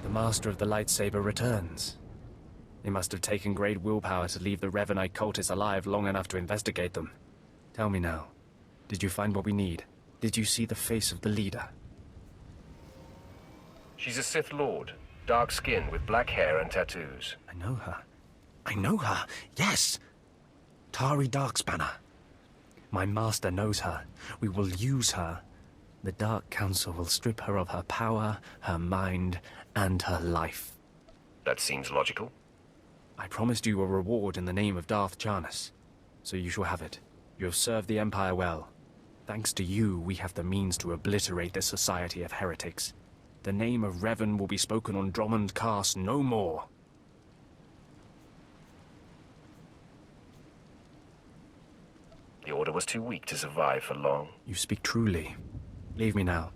The Master of the Lightsaber returns. They must have taken great willpower to leave the Revanite cultists alive long enough to investigate them. Tell me now, did you find what we need? Did you see the face of the leader? She's a Sith Lord. Dark skin with black hair and tattoos. I know her. I know her, yes! Tari Darkspanner. My master knows her. We will use her. The Dark Council will strip her of her power, her mind, and her life. That seems logical. I promised you a reward in the name of Darth Charnas, so you shall have it. You have served the Empire well. Thanks to you, we have the means to obliterate this society of heretics. The name of Revan will be spoken on Drummond Cass no more. The Order was too weak to survive for long. You speak truly. Leave me now.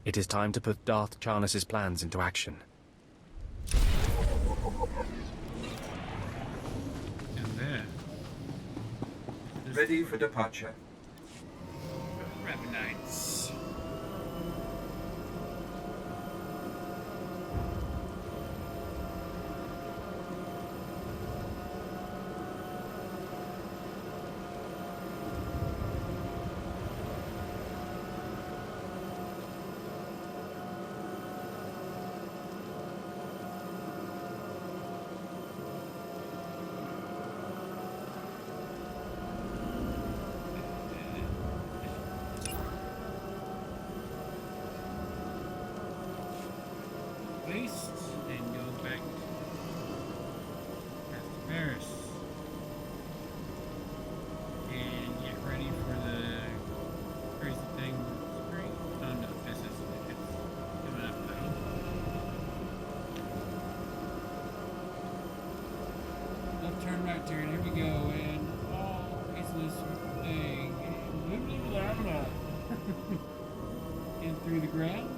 It is time to put Darth Charnas' plans into action. And there. Ready for departure. Revanites. And go back past Paris and get ready for the crazy thing with the screen. Oh no, this is it's coming up though. Left turn, right turn, here we go, and through the ground.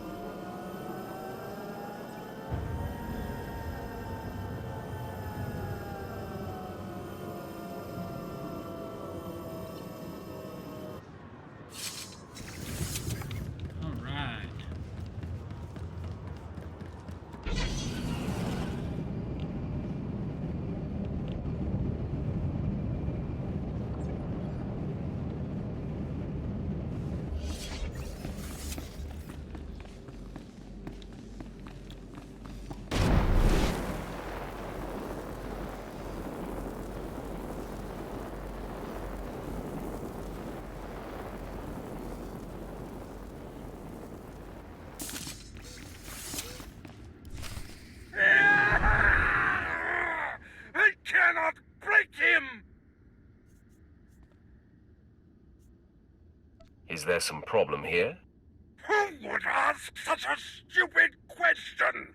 Is there some problem here? Who would ask such a stupid question?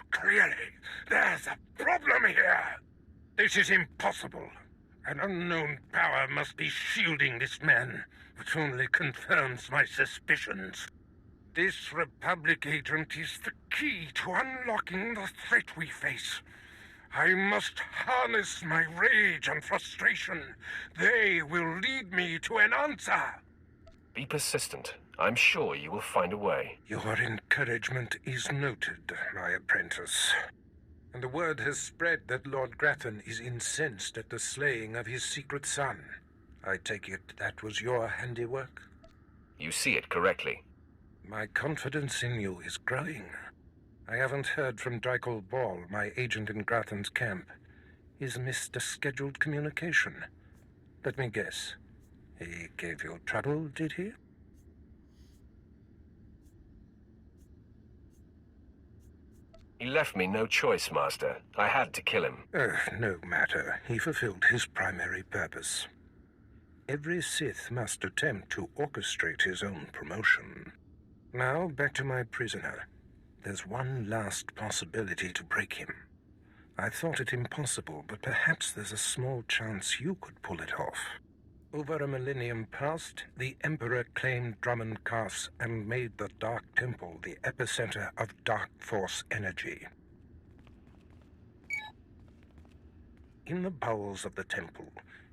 Clearly, there's a problem here. This is impossible. An unknown power must be shielding this man, which only confirms my suspicions. This Republic agent is the key to unlocking the threat we face. I must harness my rage and frustration. They will lead me to an answer. Be persistent. I'm sure you will find a way. Your encouragement is noted, my apprentice. And the word has spread that Lord Grathan is incensed at the slaying of his secret son. I take it that was your handiwork? You see it correctly. My confidence in you is growing. I haven't heard from Drykel Ball, my agent in Grathan's camp. He's missed a scheduled communication. Let me guess. He gave you trouble, did he? He left me no choice, Master. I had to kill him. No matter. He fulfilled his primary purpose. Every Sith must attempt to orchestrate his own promotion. Now, back to my prisoner. There's one last possibility to break him. I thought it impossible, but perhaps there's a small chance you could pull it off. Over a millennium past, the Emperor claimed Drummond Cass and made the Dark Temple the epicenter of Dark Force energy. In the bowels of the temple,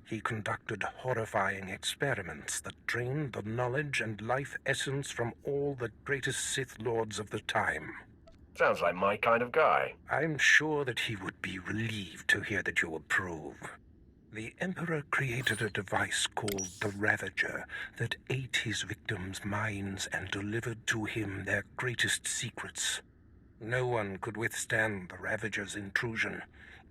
he conducted horrifying experiments that drained the knowledge and life essence from all the greatest Sith Lords of the time. Sounds like my kind of guy. I'm sure that he would be relieved to hear that you approve. The Emperor created a device called the Ravager that ate his victims' minds and delivered to him their greatest secrets. No one could withstand the Ravager's intrusion.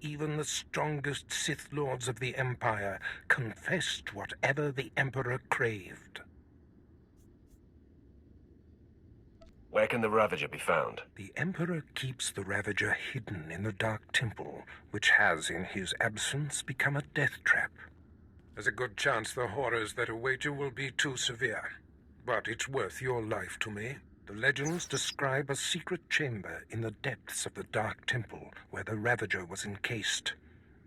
Even the strongest Sith Lords of the Empire confessed whatever the Emperor craved. Where can the Ravager be found? The Emperor keeps the Ravager hidden in the Dark Temple, which has, in his absence, become a death trap. There's a good chance the horrors that await you will be too severe. But it's worth your life to me. The legends describe a secret chamber in the depths of the Dark Temple where the Ravager was encased.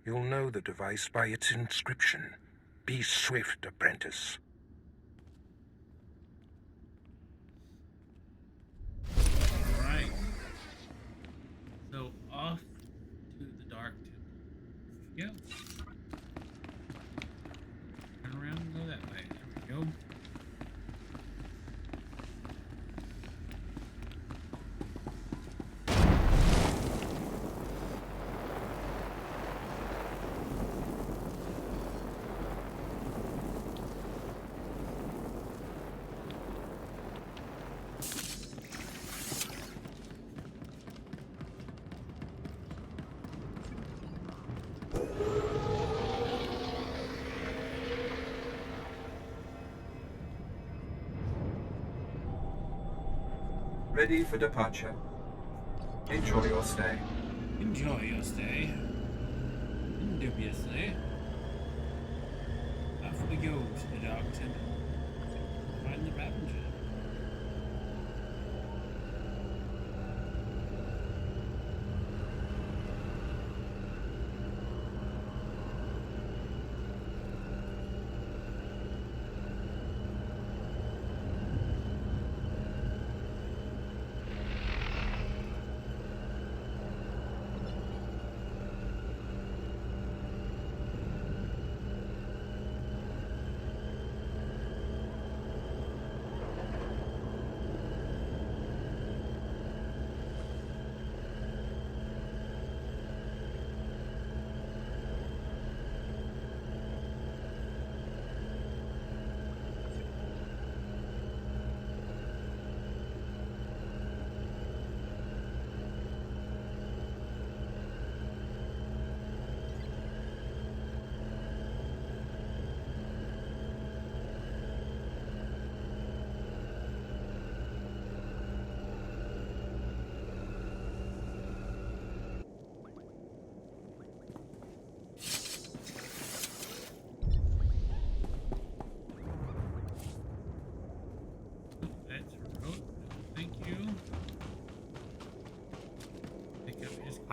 You'll know the device by its inscription. Be swift, apprentice. Alright. So off to the Dark Temple. Here we go. Turn around and go that way. There we go. Ready for departure. Enjoy your stay. Enjoy your stay. Indubiously. Off we go to the Dark Temple. Find the Ravager.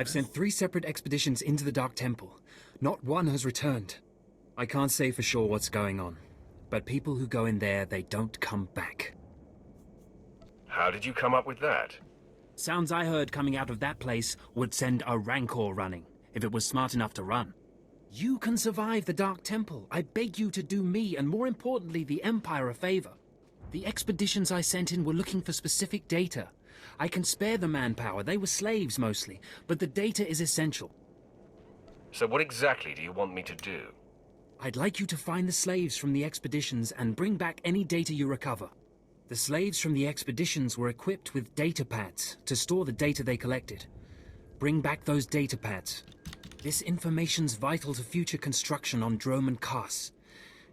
I've sent 3 separate expeditions into the Dark Temple. Not one has returned. I can't say for sure what's going on, but people who go in there, they don't come back. How did you come up with that? Sounds I heard coming out of that place would send a Rancor running, if it was smart enough to run. You can survive the Dark Temple. I beg you to do me, and more importantly, the Empire a favor. The expeditions I sent in were looking for specific data. I can spare the manpower, they were slaves mostly, but the data is essential. So what exactly do you want me to do? I'd like you to find the slaves from the expeditions and bring back any data you recover. The slaves from the expeditions were equipped with data pads to store the data they collected. Bring back those data pads. This information's vital to future construction on Drome and Kars.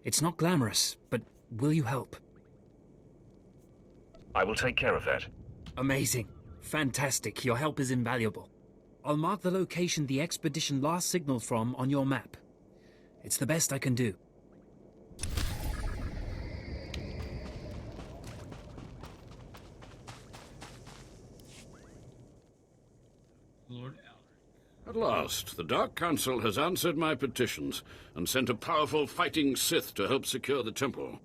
It's not glamorous, but will you help? I will take care of that. Amazing. Fantastic. Your help is invaluable. I'll mark the location the expedition last signaled from on your map. It's the best I can do. Lord At last, the Dark Council has answered my petitions and sent a powerful fighting Sith to help secure the temple.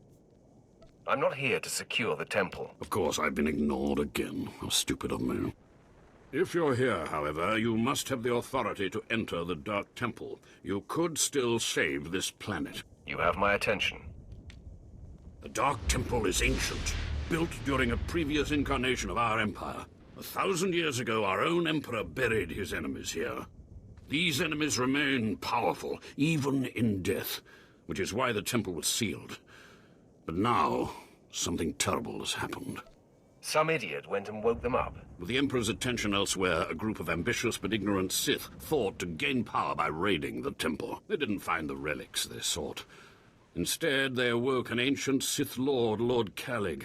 I'm not here to secure the temple. Of course, I've been ignored again. How stupid of me. If you're here, however, you must have the authority to enter the Dark Temple. You could still save this planet. You have my attention. The Dark Temple is ancient, built during a previous incarnation of our empire. 1,000 years ago, our own emperor buried his enemies here. These enemies remain powerful, even in death, which is why the temple was sealed. But now, something terrible has happened. Some idiot went and woke them up. With the Emperor's attention elsewhere, a group of ambitious but ignorant Sith thought to gain power by raiding the temple. They didn't find the relics they sought. Instead, they awoke an ancient Sith Lord, Lord Calig,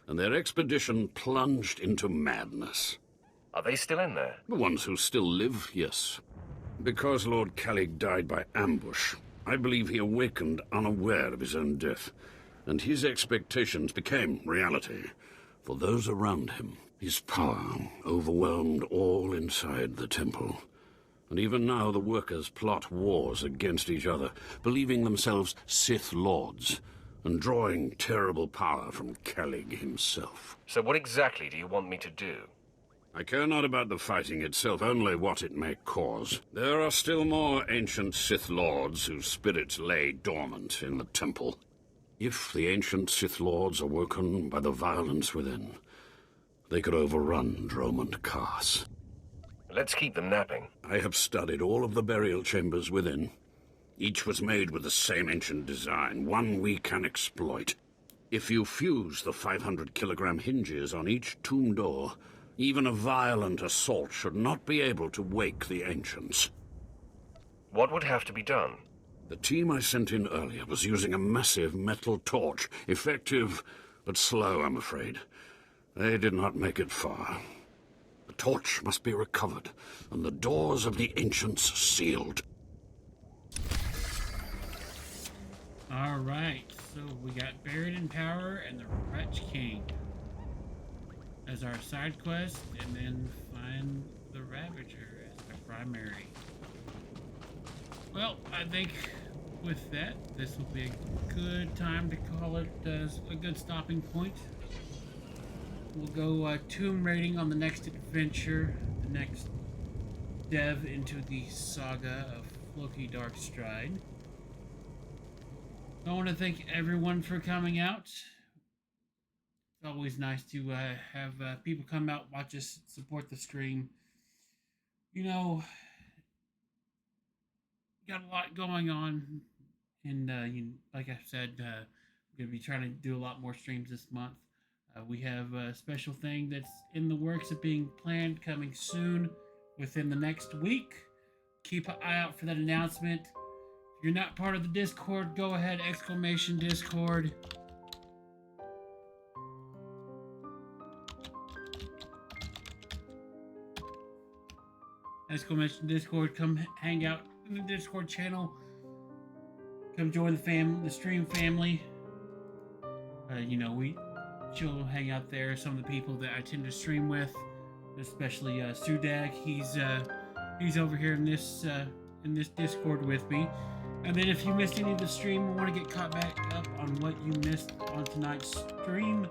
and their expedition plunged into madness. Are they still in there? The ones who still live, yes. Because Lord Calig died by ambush, I believe he awakened unaware of his own death, and his expectations became reality for those around him. His power overwhelmed all inside the temple. And even now the workers plot wars against each other, believing themselves Sith Lords, and drawing terrible power from Calig himself. So what exactly do you want me to do? I care not about the fighting itself, only what it may cause. There are still more ancient Sith Lords whose spirits lay dormant in the temple. If the ancient Sith Lords are woken by the violence within, they could overrun Drome and Kars. Let's keep them napping. I have studied all of the burial chambers within. Each was made with the same ancient design, one we can exploit. If you fuse the 500-kilogram hinges on each tomb door, even a violent assault should not be able to wake the ancients. What would have to be done? The team I sent in earlier was using a massive metal torch. Effective, but slow, I'm afraid. They did not make it far. The torch must be recovered, and the doors of the ancients sealed. Alright, so we got Buried in Power and the Wretch King as our side quest, and then find the Ravager as our primary. Well, I think with that, this will be a good time to call it a good stopping point. We'll go tomb raiding on the next adventure, the next dev into the Saga of Floki Darkstride. I want to thank everyone for coming out. It's always nice to have people come out, watch us, support the stream. You know, got a lot going on, and like I said, we're going to be trying to do a lot more streams this month. We have a special thing that's in the works of being planned, coming soon, within the next week. Keep an eye out for that announcement. If you're not part of the Discord, go ahead, !Discord. !Discord, come hang out in the Discord channel. Come join the stream family. We chill, hang out there. Some of the people that I tend to stream with, especially Sudag, he's He's over here in this Discord with me. And then if you missed any of the stream or want to get caught back up on what you missed on tonight's stream,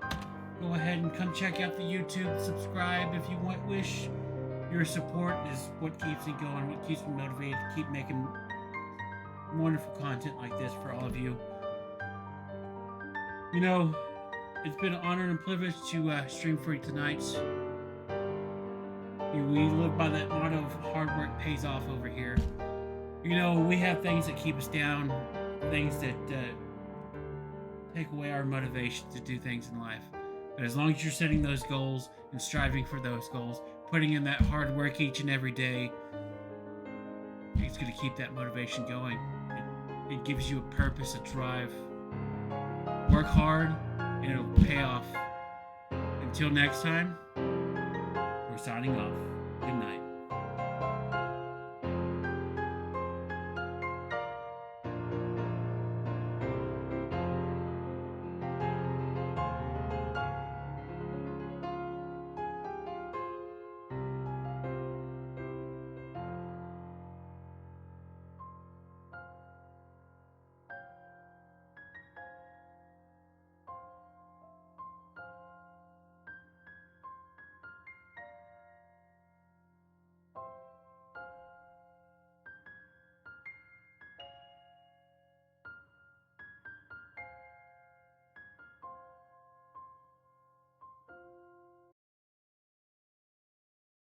go ahead and come check out the YouTube. Subscribe if you wish. Your support is what keeps me going, what keeps me motivated to keep making wonderful content like this for all of you. You know, it's been an honor and privilege to stream for you tonight. We live by that motto of hard work pays off over here. You know, we have things that keep us down, things that take away our motivation to do things in life. But as long as you're setting those goals and striving for those goals, putting in that hard work each and every day, it's going to keep that motivation going. It gives you a purpose, a drive. Work hard, and it'll pay off. Until next time, we're signing off. Good night.